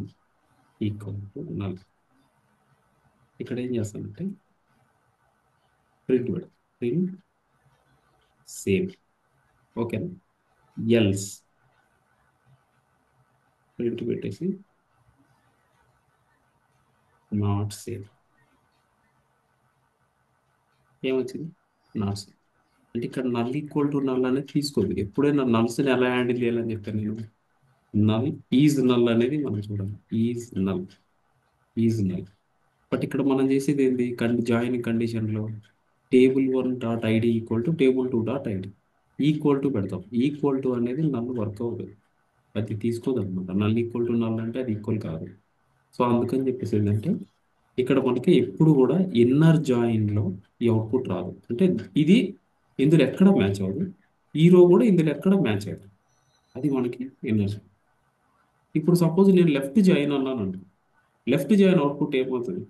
Speaker 1: equal to null, ఇక్కడ ఏం చేస్తానంటే ప్రింట్ పెడతాం. Print same. ఓకేనా, ఎల్స్ ప్రింట్ పెట్టేసి నాట్ సేమ్. ఏమొచ్చింది? Not same. అంటే ఇక్కడ నల్ ఈక్వల్ టు నల్ అనేది తీసుకోదు. ఎప్పుడైనా నల్స్ని ఎలా హ్యాండిల్ చేయాలని చెప్పాను నేను. నల్ ఈజ్ నల్ అనేది మనం చూడాలి. Is null, is null. But ఇక్కడ మనం చేసేది ఏంటి, జాయిన్ కండిషన్లో table1.id equal to table2.id equal to పెడతాం. ఈక్వల్ టు అనేది నల్ వర్క్ అవుతుంది, అది తీసుకోదు అనమాట. నల్ ఈక్వల్ టు నల్ అంటే అది ఈక్వల్ కాదు. సో అందుకని చెప్పేసి ఏంటంటే ఇక్కడ మనకి ఎప్పుడు కూడా ఇన్నర్ జాయిన్లో ఈ అవుట్పుట్ రాదు. అంటే ఇది ఇందులో ఎక్కడ మ్యాచ్ అవ్వదు, ఈ రో కూడా ఇందులో ఎక్కడ మ్యాచ్ అవ్వదు. అది మనకి ఇన్నర్ జాయిన్. ఇప్పుడు సపోజ్ నేను లెఫ్ట్ జాయిన్ అన్నాను అంటే లెఫ్ట్ జాయిన్ అవుట్పుట్ ఏమవుతుంది?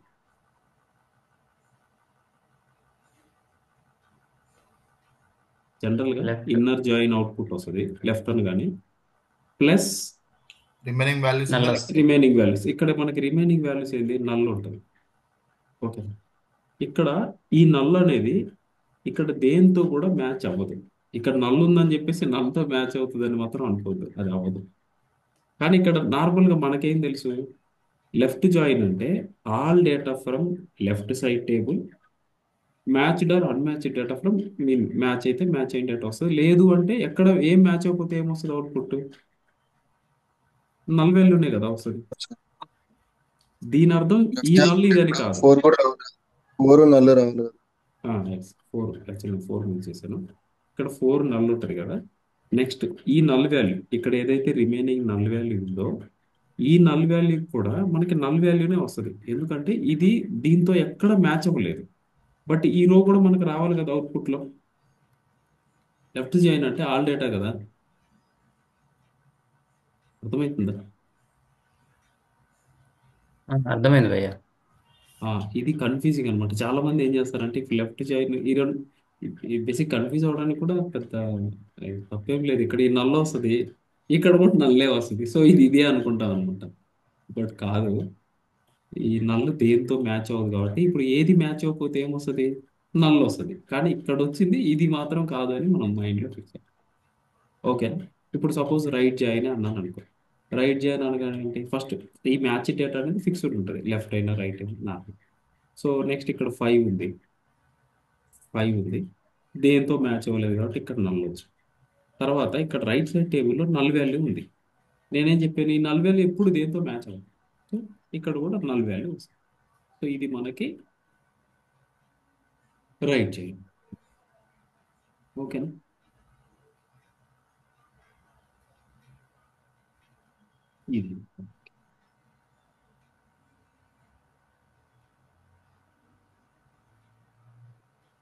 Speaker 1: జనరల్గా
Speaker 3: లెఫ్ట్
Speaker 1: ఇన్నర్ జాయిన్ అవుట్పుట్ వస్తుంది లెఫ్ట్ అని, కానీ plus
Speaker 4: remaining values
Speaker 3: null
Speaker 1: remaining values. ఇక్కడ మనకి రిమైనింగ్ వాల్యూస్ ఏంటి, నల్ ఉంటుంది. ఓకే, ఇక్కడ ఈ నల్ అనేది ఇక్కడ దేంతో కూడా మ్యాచ్ అవ్వదు. ఇక్కడ నల్ ఉందని చెప్పేసి నల్తో మ్యాచ్ అవుతుంది అని మాత్రం అనుకోవద్దు, అది అవ్వదు. కానీ ఇక్కడ నార్మల్గా మనకేం తెలుసు, లెఫ్ట్ జాయిన్ అంటే all data from left side table matched or unmatched data from mean. Match అయితే మ్యాచ్ అయిన డేటా వస్తుంది, లేదు అంటే ఎక్కడ ఏం మ్యాచ్ అయిపోతే ఏమొస్తుంది అవుట్పుట్, నల్ వాల్యూనే కదా వస్తుంది. దీని అర్థం ఈ నల్ ఇదని కాదు.
Speaker 5: 4 కూడా రావాలి, 4 నల్లు రావాలి.
Speaker 1: ఫోర్ యాక్చువల్లీ 4 మిస్ చేశాను. ఇక్కడ 4 నల్ ఉంటుంది కదా. నెక్స్ట్ ఈ నల్ వాల్యూ, ఇక్కడ ఏదైతే రిమైనింగ్ నల్ వాల్యూ ఉందో ఈ నల్ వాల్యూ కూడా మనకి నల్ వాల్యూనే వస్తుంది. ఎందుకంటే ఇది దీంతో ఎక్కడ మ్యాచ్ అవ్వలేదు. బట్ ఈ రో కూడా మనకు రావాలి కదా అవుట్పుట్లో. లెఫ్ట్ జాయిన్ అంటే ఆల్ డేటా కదా, అర్థమవుతుందా?
Speaker 3: అర్థమైంది భయ్య.
Speaker 1: ఆ, ఇది కన్ఫ్యూజింగ్ అనమాట. చాలా మంది ఏం చేస్తారంటే లెఫ్ట్ జాయిన్ ఈ రెండు బేసిక్ కన్ఫ్యూజ్ అవ్వడానికి కూడా పెద్ద తప్పేం లేదు. ఇక్కడ ఈ నల్ల వస్తుంది, ఇక్కడ కూడా నల్లే వస్తుంది. సో ఇది ఇదే అనుకుంటాం అనమాట. బట్ కాదు, ఈ నల్లు దేంతో మ్యాచ్ అవ్వదు కాబట్టి ఇప్పుడు ఏది మ్యాచ్ అవ్వకపోతే ఏమొస్తుంది? నల్లు వస్తుంది. కానీ ఇక్కడ వచ్చింది ఇది మాత్రం కాదు అని మనం మైండ్లో ఫిక్స్. ఓకే, ఇప్పుడు సపోజ్ రైట్ జాయిన్ అన్నాను అనుకో. రైట్ జాయిన్ అనగానే ఏంటి? ఫస్ట్ ఈ మ్యాచ్ డేటా అనేది ఫిక్స్డ్ ఉంటుంది, లెఫ్ట్ అయినా రైట్ అయినా నాకు. సో నెక్స్ట్ ఇక్కడ 5 ఉంది, 5 ఉంది, దేంతో మ్యాచ్ అవ్వలేదు కాబట్టి ఇక్కడ నల్ వచ్చు. తర్వాత ఇక్కడ రైట్ సైడ్ టేబుల్లో నల్ వాల్యూ ఉంది. నేనేం చెప్పాను? ఈ నల్ వాల్యూ ఎప్పుడు దేంతో మ్యాచ్ అవ్వదు. సో ఇక్కడ కూడా నల్ వాల్యూ వస్తుంది. సో ఇది మనకి రైట్ చేయండి. ఓకేనా? ఇది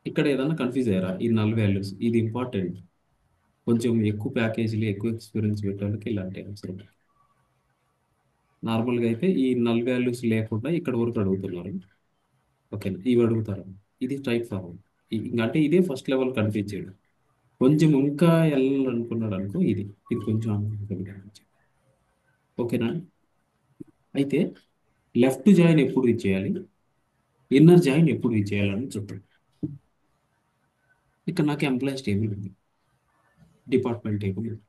Speaker 1: ఇక్కడ ఏదైనా కన్ఫ్యూజ్ అయ్యారా? ఈ నల్ వాల్యూస్ ఇది ఇంపార్టెంట్. కొంచెం ఎక్కువ ప్యాకేజీలు ఎక్కువ ఎక్స్పీరియన్స్ పెట్టడానికి ఇలాంటి అవసరం. నార్మల్గా అయితే ఈ నల్ వాల్యూస్ లేకుండా ఇక్కడ వరకు అడుగుతున్నారు. ఓకేనా? ఇవి అడుగుతారు. ఇది స్ట్రైట్ ఫార్వర్డ్. అంటే ఇదే ఫస్ట్ లెవెల్ కన్ఫ్యూజ్ చేయడం. కొంచెం ఇంకా వెళ్ళాలనుకున్నాడు అనుకో, ఇది ఇది కొంచెం కనిపించేది. ఓకేనా? అయితే లెఫ్ట్ జాయిన్ ఎప్పుడు ఇది చేయాలి, ఇన్నర్ జాయిన్ ఎప్పుడు ఇది చేయాలని చెప్పండి. ఇక్కడ నాకు ఎంప్లాయీస్ టేబుల్ ఉంది, డిపార్ట్మెంట్ టేబుల్ ఉంది.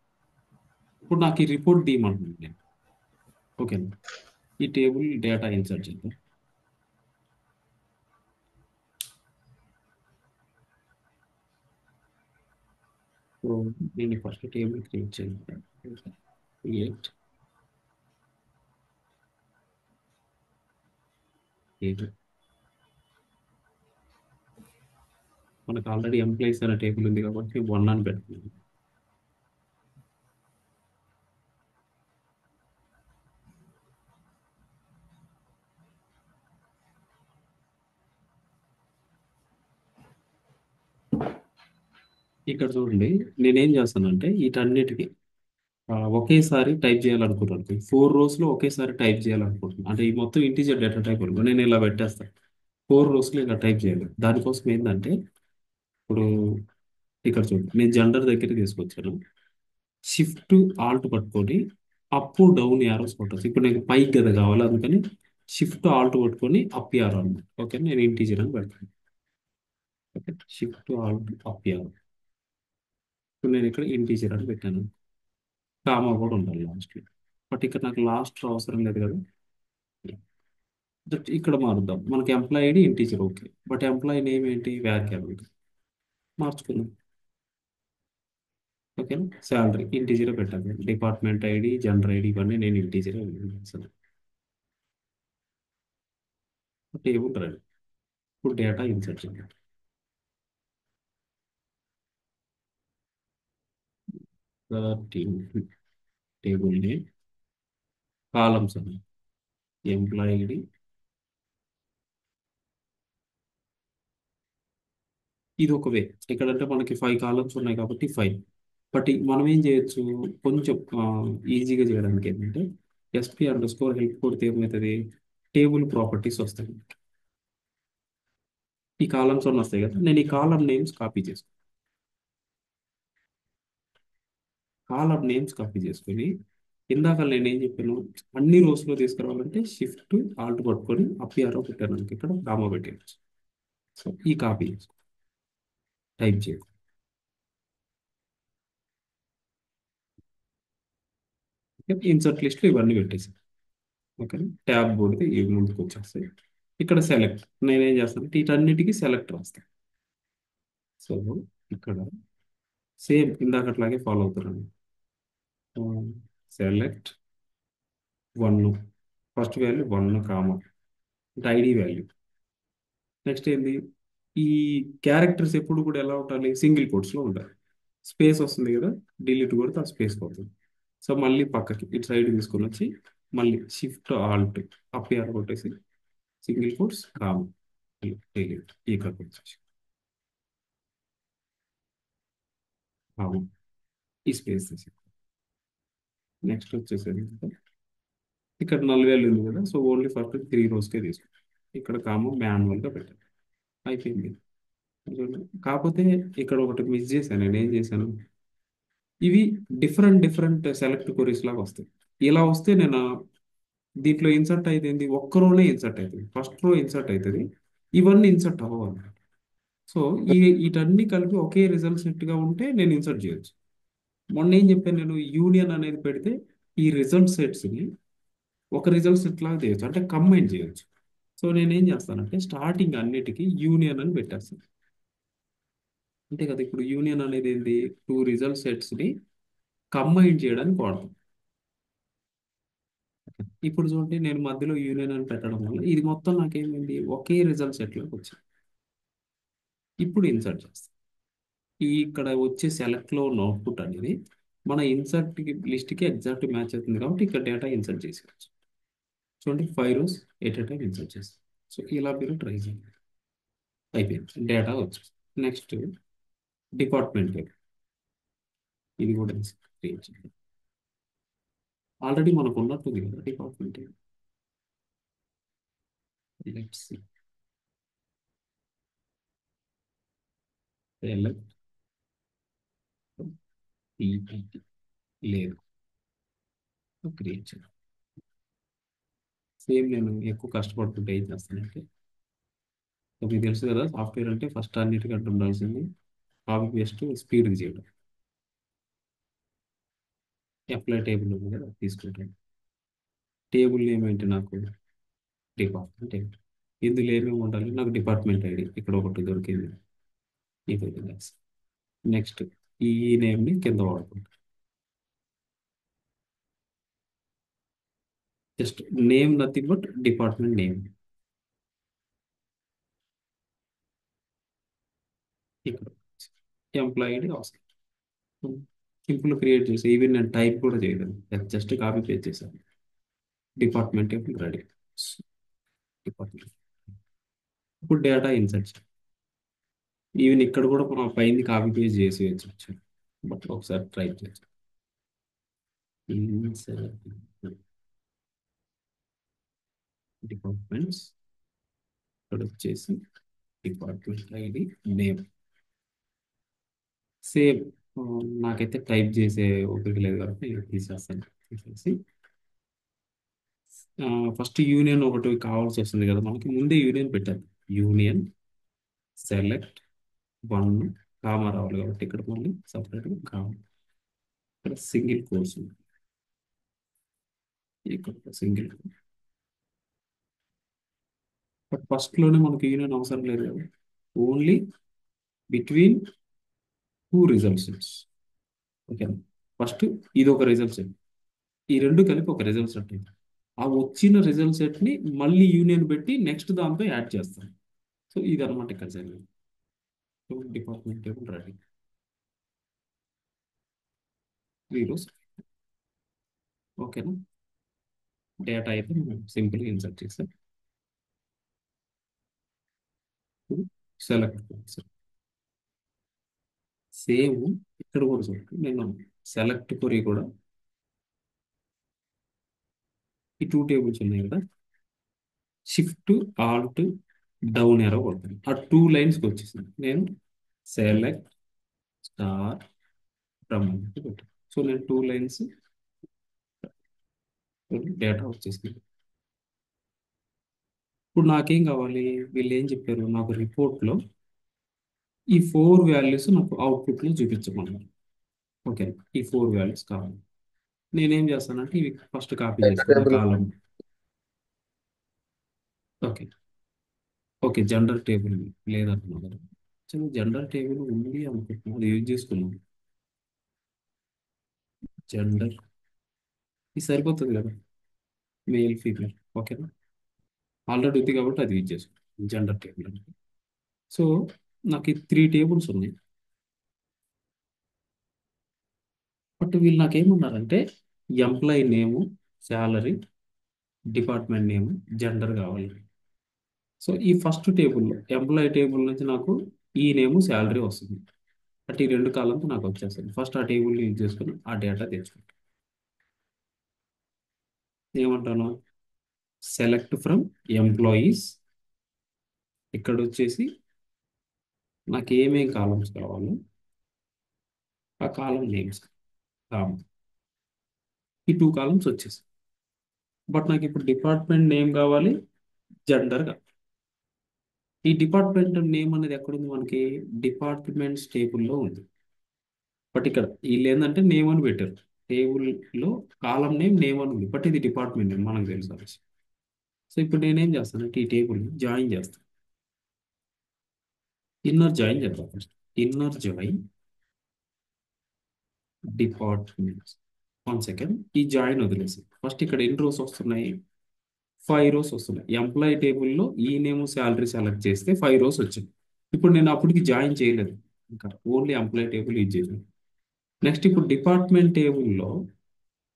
Speaker 1: ఇప్పుడు నాకు ఈ రిపోర్ట్ తీయమంటున్నాను నేను. ఓకేనా? ఈ టేబుల్ డేటా ఇన్సర్ట్ చేద్దాం. సో నేను ఫస్ట్ టేబుల్ క్రియేట్ చేయాలి. Create table. మనకు ఆల్రెడీ ఎంప్లాయీస్ అనే టేబుల్ ఉంది కాబట్టి 1 అని పెడుతున్నాను. ఇక్కడ చూడండి, నేనేం చేస్తానంటే వీటన్నిటికీ ఒకేసారి టైప్ చేయాలనుకుంటున్నాను. 4 రోస్లో ఒకేసారి టైప్ చేయాలనుకుంటున్నాను. అంటే ఈ మొత్తం ఇంటీజర్ డేటా టైప్ అనుకో, నేను ఇలా పెట్టేస్తాను. 4 రోస్లో ఇలా టైప్ చేయాలి. దానికోసం ఏంటంటే ఇప్పుడు ఇక్కడ చూడండి, నేను జెండర్ దగ్గర తీసుకొచ్చాను. షిఫ్ట్ ఆల్ట్ పట్టుకొని అప్ డౌన్ యారోస్ కొట్టచ్చు. ఇప్పుడు నాకు పైకి కదా కావాలి, అందుకని షిఫ్ట్ ఆల్ట్ పట్టుకొని అప్ యారో అన్నమాట. ఓకే, నేను ఇంటీజర్ అని పెడతాను. Okay, shift Alt up arrow. ఇప్పుడు నేను ఇక్కడ ఇంటీజర్ అని పెట్టాను. కామా కూడా ఉండాలి లాస్ట్లో. బట్ ఇక్కడ నాకు లాస్ట్ అవసరం లేదు కదా. ఇక్కడ మారుద్దాం. మనకి employee ID integer okay, but employee name ఏంటి? Where cabinet. మార్చుకుందాం. ఓకే, శాలరీ ఇంటీజర్ పెట్టాలి. డిపార్ట్మెంట్ ఐడి, జనరల్ ఐడి ఇవన్నీ నేను ఇంటీజర్ చేస్తాను. Table ready. ఇప్పుడు డేటా ఇన్సర్ట్ చేయాలి. టేబుల్ నేమ్, కాలమ్స్ అని ఎంప్లాయీ ఐడి, ఇది ఒక వే. ఇక్కడంటే మనకి 5 కాలమ్స్ ఉన్నాయి కాబట్టి 5. బట్ మనం ఏం చేయొచ్చు, కొంచెం ఈజీగా చేయడానికి ఏంటంటే SP_help కొడితే ఏమవుతుంది? టేబుల్ ప్రాపర్టీస్ వస్తాయి. ఈ కాలమ్స్ అన్నీ వస్తాయి కదా, నేను ఈ కాలం నేమ్స్ కాపీ చేసుకుని ఇందాక నేను ఏం చెప్పాను, అన్ని రోస్లో తీసుకురావాలంటే షిఫ్ట్ ఆల్ట్ పట్టుకొని అప్ యారో పెట్టాను అనుకో, ఇక్కడ కామా పెట్టేయచ్చు. సో ఈ కాపీ చేసుకో, టైప్ చేయకు. ఇన్సర్ట్ లిస్ట్లో ఇవన్నీ పెట్టేసి ఓకే, ట్యాబ్ కొడితే ఇవి ముందుకు వచ్చేస్తాయి. ఇక్కడ సెలెక్ట్, నేనేం చేస్తాను వీటన్నిటికీ సెలెక్ట్ రాస్తాను. సో ఇక్కడ సేమ్ ఇందాకట్లాగే ఫాలో అవుతున్నాను. Select 1, first value 1 comma, ID value. Next ఏంది? ఈ క్యారెక్టర్స్ ఎప్పుడు కూడా ఎలా ఉండాలి? సింగిల్ కోట్స్లో ఉండాలి. స్పేస్ వస్తుంది కదా, డిలీట్ కొడితే ఆ స్పేస్ పోతుంది. సో మళ్ళీ పక్కకి ఇటు సైడ్ తీసుకొని వచ్చి మళ్ళీ షిఫ్ట్ ఆల్ట్ అప్ యారో కొట్టేసి సింగిల్ కోట్స్ కామా, డిలీట్ ఇక్కడికి వచ్చేసి అవును, ఈ స్పేస్ తీసి నెక్స్ట్ వచ్చేసేది ఇక్కడ 40,000 ఉంది కదా, సో ఓన్లీ ఫస్ట్ 3 రోస్కే తీసుకుంటాం. ఇక్కడ కామ మాన్యువల్గా పెట్టాను, అయిపోయింది. చూడండి. కాకపోతే ఇక్కడ ఒకటి మిస్ చేశాను, నేను ఏం చేశాను, ఇవి డిఫరెంట్ డిఫరెంట్ సెలెక్ట్ క్వరీస్ లాగా వస్తాయి. ఇలా వస్తే నేను దీంట్లో ఇన్సర్ట్ అయితే ఒక్క రోనే ఇన్సర్ట్ అవుతుంది, ఫస్ట్ రో ఇన్సర్ట్ అవుతుంది, ఇవన్నీ ఇన్సర్ట్ అవ్వాలి. సో ఈ వీటన్ని కలిపి ఒకే రిజల్ట్ సెట్గా ఉంటే నేను ఇన్సర్ట్ చేయొచ్చు. మొన్న ఏం చెప్పాను నేను, యూనియన్ అనేది పెడితే ఈ రిజల్ట్ సెట్స్ని ఒక రిజల్ట్ సెట్ లాగా చేయొచ్చు, అంటే కంబైన్ చేయొచ్చు. సో నేనేం చేస్తానంటే స్టార్టింగ్ అన్నిటికీ యూనియన్ అని పెట్టేస్తాను. అంతే కదా, ఇప్పుడు యూనియన్ అనేది ఏంటి, 2 రిజల్ట్ సెట్స్ని కంబైన్ చేయడానికి వాడతాం. ఇప్పుడు చూడండి, నేను మధ్యలో యూనియన్ అని పెట్టడం వల్ల ఇది మొత్తం నాకేమైంది, ఒకే రిజల్ట్ సెట్లోకి వచ్చింది. ఇప్పుడు ఇన్సర్ట్ చేస్తాం. ఈ ఇక్కడ వచ్చే సెలెక్ట్లో ఉన్న అవుట్పుట్ అనేది మన ఇన్సర్ట్ లిస్ట్కి ఎగ్జాక్ట్ మ్యాచ్ అవుతుంది, కాబట్టి ఇక్కడ డేటా ఇన్సర్ట్ చేసేయచ్చు. చూడండి, 5 rows at a time insert చేస్తాం. సో ఇలా మీరు ట్రై చేయండి. అయిపోయింది, డేటా వచ్చింది. నెక్స్ట్ డిపార్ట్మెంట్ టేబుల్, ఇది కూడా క్రియేట్ చేయండి. ఆల్రెడీ మనకు ఉన్నట్టుంది కదా department table. Let's see, select PPT లేదు, క్రియేట్ చేయాలి. సేమ్ నేను ఎక్కువ కష్టపడుతుంటే ఏం చేస్తానంటే, మీకు తెలుసు కదా సాఫ్ట్వేర్ అంటే ఫస్ట్ అన్నిటికంటే ఉండాల్సింది కాపీ పేస్ట్ స్పీడ్కి చేయడం. అప్లై టేబుల్ ఉంది కదా, తీసుకుంటాను. టేబుల్ నేమ్ ఏంటి నాకు, డిపార్ట్మెంట్ టేబుల్. ఇందులో ఏమేమి ఉండాలి, నాకు డిపార్ట్మెంట్ ఐడి ఇక్కడ ఒకటి దొరికింది, ఇది నెక్స్ట్ ఈ నేమ్ని కింద వాడుకుంటాను. Just name nothing but department name. ఇక్కడ ఎంప్లాయీ ఐడి అవసరం, సింపుల్ క్రియేట్ చేసి ఈవెన్ నేను టైప్ కూడా చేయలేదు, జస్ట్ కాపీ పేస్ట్ చేశాను. Department table ready. డిపార్ట్మెంట్, ఇప్పుడు డేటా ఇన్సర్ట్ చేయాలి. ఈవెన్ ఇక్కడ కూడా మనం పైన కాపీ పేస్ట్ చేసేయచ్చు, బట్ ఒకసారి ట్రై చేయొచ్చు. డిపార్ట్మెంట్స్, ఇక్కడ వచ్చేసి డిపార్ట్మెంట్ ఐడి నేమ్ సేమ్. నాకైతే టైప్ చేసే ఓపిక లేదు కాబట్టి నేను తీసేస్తాను. తీసేసి ఫస్ట్ యూనియన్ ఒకటి కావాల్సి వస్తుంది కదా, మనకి ముందే యూనియన్ పెట్టాలి. యూనియన్ సెలెక్ట్ 1 కామా రావాలి కాబట్టి ఇక్కడ మళ్ళీ సపరేట్గా కామా, ఇక్కడ సింగిల్ కోర్స్ ఉంది, ఇక్కడ సింగిల్. బట్ ఫస్ట్లోనే మనకి యూనియన్ అవసరం లేదు కదా, ఓన్లీ బిట్వీన్ 2 రిజల్ట్ సెట్స్. ఓకేనా, ఫస్ట్ ఇది ఒక రిజల్ట్ సెట్, ఈ రెండు కలిపి ఒక రిజల్ట్ సెట్ అయింది. ఆ వచ్చిన రిజల్ట్ సెట్ని మళ్ళీ యూనియన్ పెట్టి నెక్స్ట్ దాంతో యాడ్ చేస్తాం. సో ఇది అనమాట ఇక్కడ జరిగింది. Department table ready. 3 rows. ఓకేనా, డేటా అయితే మనం సింపుల్గా ఇన్సర్ట్ చేస్తాం. సెలెక్ట్ సేమ్, ఇక్కడ కూడా చూడండి, నేను సెలెక్ట్ కొరి కూడా ఈ 2 టేబుల్స్ ఉన్నాయి కదా, షిఫ్ట్ ఆల్ట్ డౌన్ ఏరో కొడతాను, ఆ 2 లైన్స్కి వచ్చేసింది. నేను సెలెక్ట్ స్టార్ ఫ్రమ్ పెట్టాను. సో నేను 2 లైన్స్ డేటా వచ్చేసింది. ఇప్పుడు నాకేం కావాలి, వీళ్ళు ఏం చెప్పారు, నాకు రిపోర్ట్లో ఈ 4 వాల్యూస్ నాకు అవుట్పుట్లో చూపించమన్నారు. ఓకే, ఈ 4 వాల్యూస్ కావాలి. నేనేం చేస్తానంటే ఇవి ఫస్ట్ కాపీ చేసుకున్నా
Speaker 5: table
Speaker 1: column. Okay, okay, gender table లేదనుకున్నాను. చలో జెండర్ టేబుల్ ఉంది అనుకుంటున్నాను, అది యూజ్ చేసుకున్నాను. జెండర్ ఇది సరిపోతుంది కదా, మేల్ ఫీమేల్. ఓకేనా, ఆల్రెడీ ఉంది కాబట్టి అది యూజ్ చేసుకున్నాను జెండర్ టేబుల్ అంటే. సో నాకు ఈ 3 టేబుల్స్ ఉన్నాయి, బట్ వీళ్ళు నాకేమన్నారంటే ఎంప్లాయీ నేము, శాలరీ, డిపార్ట్మెంట్ నేము, జెండర్ కావాలి. సో ఈ ఫస్ట్ టేబుల్లో ఎంప్లాయీ టేబుల్ నుంచి నాకు ఈ నేము శాలరీ వస్తుంది. బట్ ఈ రెండు కాలంతో నాకు వచ్చేస్తుంది. ఫస్ట్ ఆ టేబుల్ యూజ్ చేసుకుని ఆ డేటా తెచ్చుకుంటాను. ఏమంటాను? Select from employees. ఇక్కడ వచ్చేసి నాకు ఏమేం కాలమ్స్ కావాలో ఆ కాలం నేమ్స్ రాము. ఈ 2 కాలమ్స్ వచ్చేసాయి. బట్ నాకు ఇప్పుడు డిపార్ట్మెంట్ నేమ్ కావాలి, జెండర్ కావాలి. ఈ డిపార్ట్మెంట్ నేమ్ అనేది ఎక్కడుంది? మనకి డిపార్ట్మెంట్స్ టేబుల్లో ఉంది. బట్ ఇక్కడ వీళ్ళు ఏంటంటే నేమ్ అని పెట్టారు. టేబుల్లో కాలం నేమ్ నేమ్ అని ఉంది. బట్ ఇది డిపార్ట్మెంట్ నేమ్ మనకు తెలుసు ఆ విషయం. సో ఇప్పుడు నేనేం చేస్తానంటే ఈ టేబుల్ జాయిన్ చేస్తాను. ఇన్నర్ జాయిన్ చేద్దాం first. Inner join departments. 1 second. ఈ జాయిన్ వదిలేసి ఫస్ట్ ఇక్కడ ఎన్ని రోస్ వస్తున్నాయి? 5 రోస్ వస్తున్నాయి. ఎంప్లాయీ టేబుల్లో ఈ నేమ్ శాలరీ సెలెక్ట్ చేస్తే 5 రోస్ వచ్చింది. ఇప్పుడు నేను అప్పటికి జాయిన్ చేయలేదు, ఇంకా ఓన్లీ ఎంప్లాయీ టేబుల్ యూజ్ చేసాను. నెక్స్ట్ ఇప్పుడు డిపార్ట్మెంట్ టేబుల్లో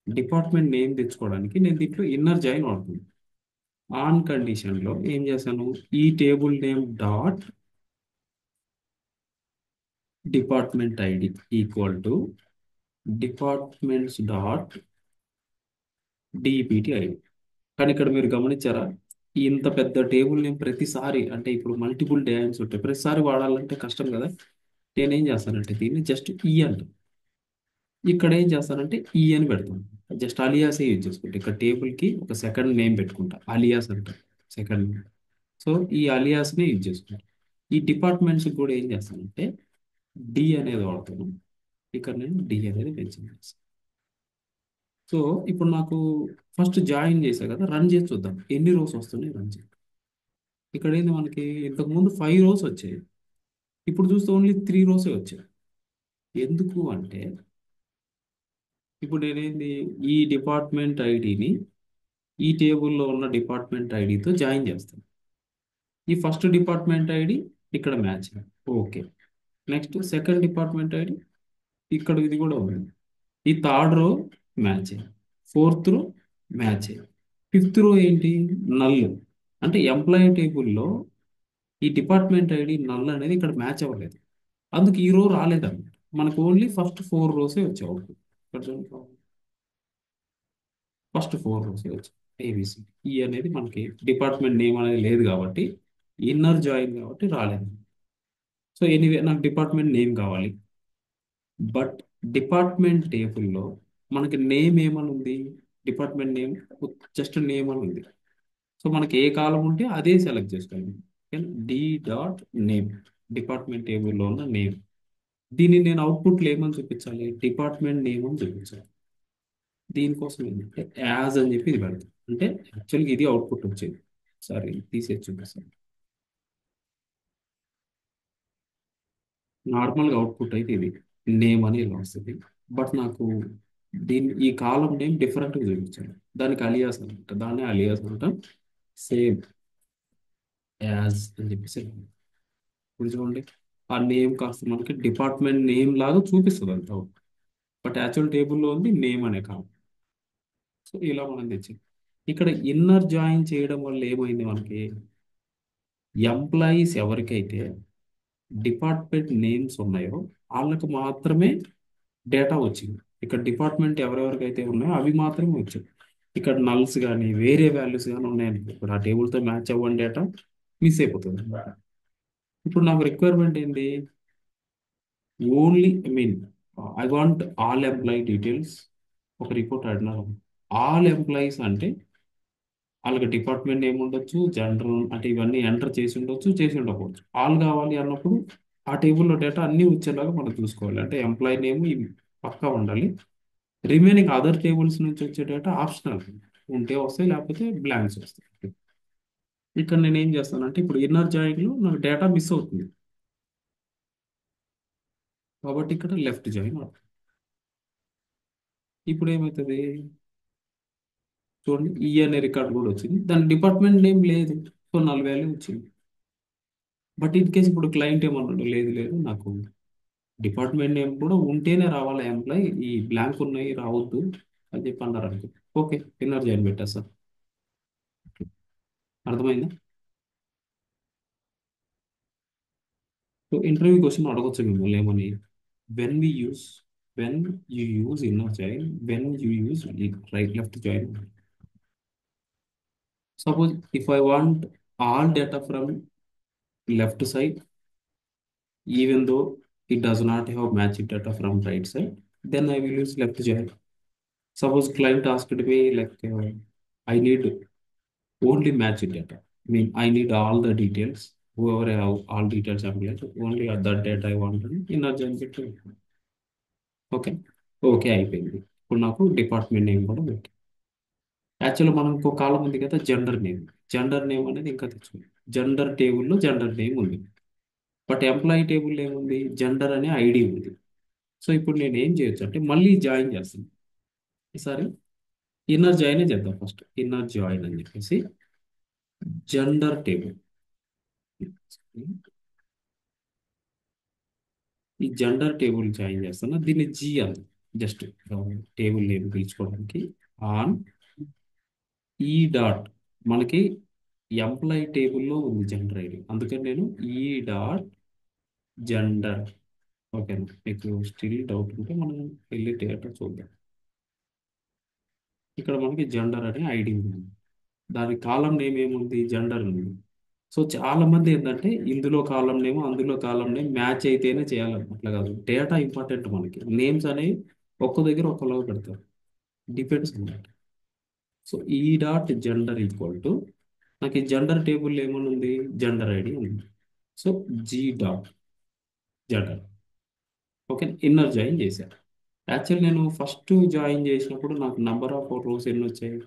Speaker 1: డిపార్ట్మెంట్ నేమ్ తెచ్చుకోవడానికి నేను దీంట్లో ఇన్నర్ జాయిన్ వాడుతున్నాను. ఆన్ కండిషన్లో ఏం చేశాను? ఈ table name dot department ID equal to departments dot DPT ID. కానీ ఇక్కడ మీరు గమనించారా? ఇంత పెద్ద టేబుల్ నేమ్ ప్రతిసారి, అంటే ఇప్పుడు మల్టిపుల్ నేమ్స్ ఉంటాయి, ప్రతిసారి వాడాలంటే కష్టం కదా. నేనేం చేస్తానంటే దీన్ని జస్ట్ ఈ అంట. ఇక్కడ ఏం చేస్తానంటే ఈ అని పెడతాను. జస్ట్ అలియాసే యూజ్ చేసుకుంటా. ఇక్కడ టేబుల్కి ఒక సెకండ్ నేమ్ పెట్టుకుంటా, అలియాస్ అంట సెకండ్ నేమ్. సో ఈ అలియాస్ని యూజ్ చేసుకుంటా. ఈ డిపార్ట్మెంట్స్కి కూడా ఏం చేస్తానంటే డి అనేది వాడతాను. ఇక్కడ నేను డి అనేది మెన్షన్ చేస్తాను. సో ఇప్పుడు నాకు ఫస్ట్ జాయిన్ చేశా కదా, రన్ చేసి చూద్దాం ఎన్ని రోస్ వస్తున్నాయి. రన్ చేయి. ఇక్కడ ఏంది మనకి ఇంతకుముందు 5 రోస్ వచ్చాయి, ఇప్పుడు చూస్తే ఓన్లీ 3 రోసే వచ్చాయి. ఎందుకు అంటే ఇప్పుడు నేనేంది ఈ డిపార్ట్మెంట్ ఐడిని ఈ టేబుల్లో ఉన్న డిపార్ట్మెంట్ ఐడితో జాయిన్ చేస్తాను. ఈ ఫస్ట్ డిపార్ట్మెంట్ ఐడి ఇక్కడ match. Okay. Next second department ID ఇక్కడ ఇది కూడా ఉంది. ఈ థర్డ్ రో మ్యాచ్, ఫోర్త్ రో మ్యాచ్, ఫిఫ్త్ రో ఏంటి? నల్. అంటే ఎంప్లాయీ టేబుల్లో ఈ డిపార్ట్మెంట్ ఐడి నల్ అనేది ఇక్కడ మ్యాచ్ అవ్వలేదు, అందుకు ఈ రో రాలేదన్నమాట. మనకు ఓన్లీ ఫస్ట్ 4 రోసే వచ్చాయి. అవుట్పుట్ ఇక్కడ చూడండి, ఫస్ట్ 4 రోసే వచ్చాయి. ఏబిసి ఈ అనేది మనకి డిపార్ట్మెంట్ నేమ్ అనేది లేదు కాబట్టి, ఇన్నర్ జాయిన్ కాబట్టి రాలేదు. సో ఎనీవే నాకు డిపార్ట్మెంట్ నేమ్ కావాలి. బట్ డిపార్ట్మెంట్ టేబుల్లో మనకి నేమ్ ఏమని ఉంది? డిపార్ట్మెంట్ నేమ్ జస్ట్ నేమ్ అని ఉంది. సో మనకి ఏ కాలం ఉంటే అదే సెలెక్ట్ చేసుకోవాలి. డి డాట్ నేమ్, డిపార్ట్మెంట్ టేబుల్లో ఉన్న నేమ్. దీన్ని నేను అవుట్పుట్లో ఏమని చూపించాలి? డిపార్ట్మెంట్ నేమ్ అని చూపించాలి. దీనికోసం ఏంటంటే యాజ్ అని చెప్పి ఇది పెడతాం. అంటే యాక్చువల్గా ఇది అవుట్పుట్ వచ్చేది. సారీ తీసేసి చూపిస్తాను. నార్మల్గా అవుట్పుట్ అయితే ఇది నేమ్ అని ఇలా వస్తుంది. బట్ నాకు ఈ కాలం నేమ్ డిఫరెంట్గా చూపించాలి. దానికి అలియాస్ అనమాట, దాన్ని అలియాస్ అంటాం. సేమ్ యాజ్ అని చెప్పేసి ఇప్పుడు చూడండి, ఆ నేమ్ కాస్త మనకి డిపార్ట్మెంట్ నేమ్ లాగా చూపిస్తుంది అంత. బట్ యాక్చువల్ టేబుల్లో ఉంది నేమ్ అనే కాలం. సో ఇలా మనం తెచ్చింది. ఇక్కడ ఇన్నర్ జాయిన్ చేయడం వల్ల ఏమైంది? మనకి ఎంప్లాయీస్ ఎవరికైతే డిపార్ట్మెంట్ నేమ్స్ ఉన్నాయో వాళ్ళకు మాత్రమే డేటా వచ్చింది. ఇక్కడ డిపార్ట్మెంట్ ఎవరెవరికైతే ఉన్నాయో అవి మాత్రమే వచ్చాయి. ఇక్కడ నల్స్ కానీ వేరే వాల్యూస్ కానీ ఉన్నాయని ఇప్పుడు ఆ టేబుల్తో మ్యాచ్ అవ్వని డేటా మిస్ అయిపోతుంది. ఇప్పుడు నాకు రిక్వైర్మెంట్ ఏంటి? Only I want all employee details. ఒక రిపోర్ట్ అడిగినారు. ఆల్ ఎంప్లాయీస్ అంటే వాళ్ళకి డిపార్ట్మెంట్ నేమ్ ఉండొచ్చు, జనరల్ అంటే ఇవన్నీ ఎంటర్ చేసి ఉండొచ్చు, చేసి ఉండకపోవచ్చు. ఆల్ కావాలి అన్నప్పుడు ఆ టేబుల్లో డేటా అన్నీ వచ్చేలాగా మనం చూసుకోవాలి. అంటే ఎంప్లాయీ నేమ్ ఇవి పక్కా ఉండాలి. రిమైనింగ్ అదర్ టేబుల్స్ నుంచి వచ్చే డేటా ఆప్షనల్, ఉంటే వస్తాయి లేకపోతే బ్లాంక్స్ వస్తాయి. ఇక్కడ నేను ఏం చేస్తానంటే ఇప్పుడు ఇన్నర్ జాయిన్లో నాకు డేటా మిస్ అవుతుంది కాబట్టి ఇక్కడ లెఫ్ట్ జాయిన్ అవుతుంది. ఇప్పుడు ఏమవుతుంది చూడండి, ఈ అనే రికార్డ్ కూడా వచ్చింది, దాని డిపార్ట్మెంట్ నేమ్ లేదు. సో నల్ వాల్యూ వచ్చింది. బట్ ఇన్ కేసు ఇప్పుడు క్లయింట్ ఏమన్నాడు? లేదు లేదు, నాకు డిపార్ట్మెంట్ నేమ్ కూడా ఉంటేనే రావాలి ఎంప్లాయ్, ఈ బ్లాంక్ ఉన్నాయి రావద్దు అని చెప్పి అన్నారు అనుకో. ఓకే, ఇన్నర్ జాయిన్ పెట్టా సార్. అర్థమైందా? సో ఇంటర్వ్యూ క్వశ్చన్ అడగొచ్చు మిమ్మల్ని ఏమని, when we use when you use inner join, when you use right left join. Suppose if I want all data from left side, even though it does not have matched data from right side, then I will use left join. Suppose client asked me like, I need only matched data. I mean, I need all the details. Whoever I have all details available, only at that data I want inner join పెట్టు. Okay okay అయిపోయింది. ఇప్పుడు నాకు department name కూడా పెట్టి, యాక్చువల్గా మనం ఇంకో కాలం ఉంది కదా జెండర్ నేమ్. జెండర్ నేమ్ అనేది ఇంకా తెచ్చుకుంది. జెండర్ టేబుల్లో జెండర్ నేమ్ ఉంది, బట్ ఎంప్లాయీ టేబుల్ ఏముంది, జెండర్ అనే ఐడి ఉంది. సో ఇప్పుడు నేను ఏం చేయొచ్చు అంటే మళ్ళీ జాయిన్ చేస్తాను. ఈసారి ఇన్నర్ జాయిన్ చేద్దాం. ఫస్ట్ ఇన్నర్ జాయిన్ అని చెప్పేసి జెండర్ టేబుల్, ఈ జెండర్ టేబుల్ జాయిన్ చేస్తాను. దీన్ని జీ అని జస్ట్ టేబుల్ నేమ్ పిలుచుకోవడానికి ఆన్ ఈ డాట్, మనకి ఎంప్లాయీ టేబుల్లో ఉంది జెండర్ ఐడి, అందుకని నేను ఈ డాట్ జెండర్. ఓకేనా, మీకు స్టిల్ డౌట్ ఉంటే మనం వెళ్ళి డేటా చూద్దాం. ఇక్కడ మనకి జెండర్ అనే ఐడి ఉంది, దాని కాలం నేమ్ ఏముంది, జెండర్ ఉంది. సో చాలా మంది ఏంటంటే ఇందులో కాలం నేమ్ అందులో కాలం నేమ్ మ్యాచ్ అయితేనే చేయాలి, అట్లా కాదు. డేటా ఇంపార్టెంట్ మనకి. నేమ్స్ అనేవి ఒక్క దగ్గర ఒక్కలాగా పెడతారు, డిపెండ్స్ అన్నమాట. సో ఈ డాట్ జెండర్ ఈక్వల్ టు, నాకు ఈ జెండర్ టేబుల్ ఏమని ఉంది, జెండర్ ఐడి ఉంది. So G dot gender. Okay, inner join చేశాను. యాక్చువల్ నేను ఫస్ట్ జాయిన్ చేసినప్పుడు నాకు నంబర్ ఆఫ్ రోస్ ఎన్ని వచ్చాయి,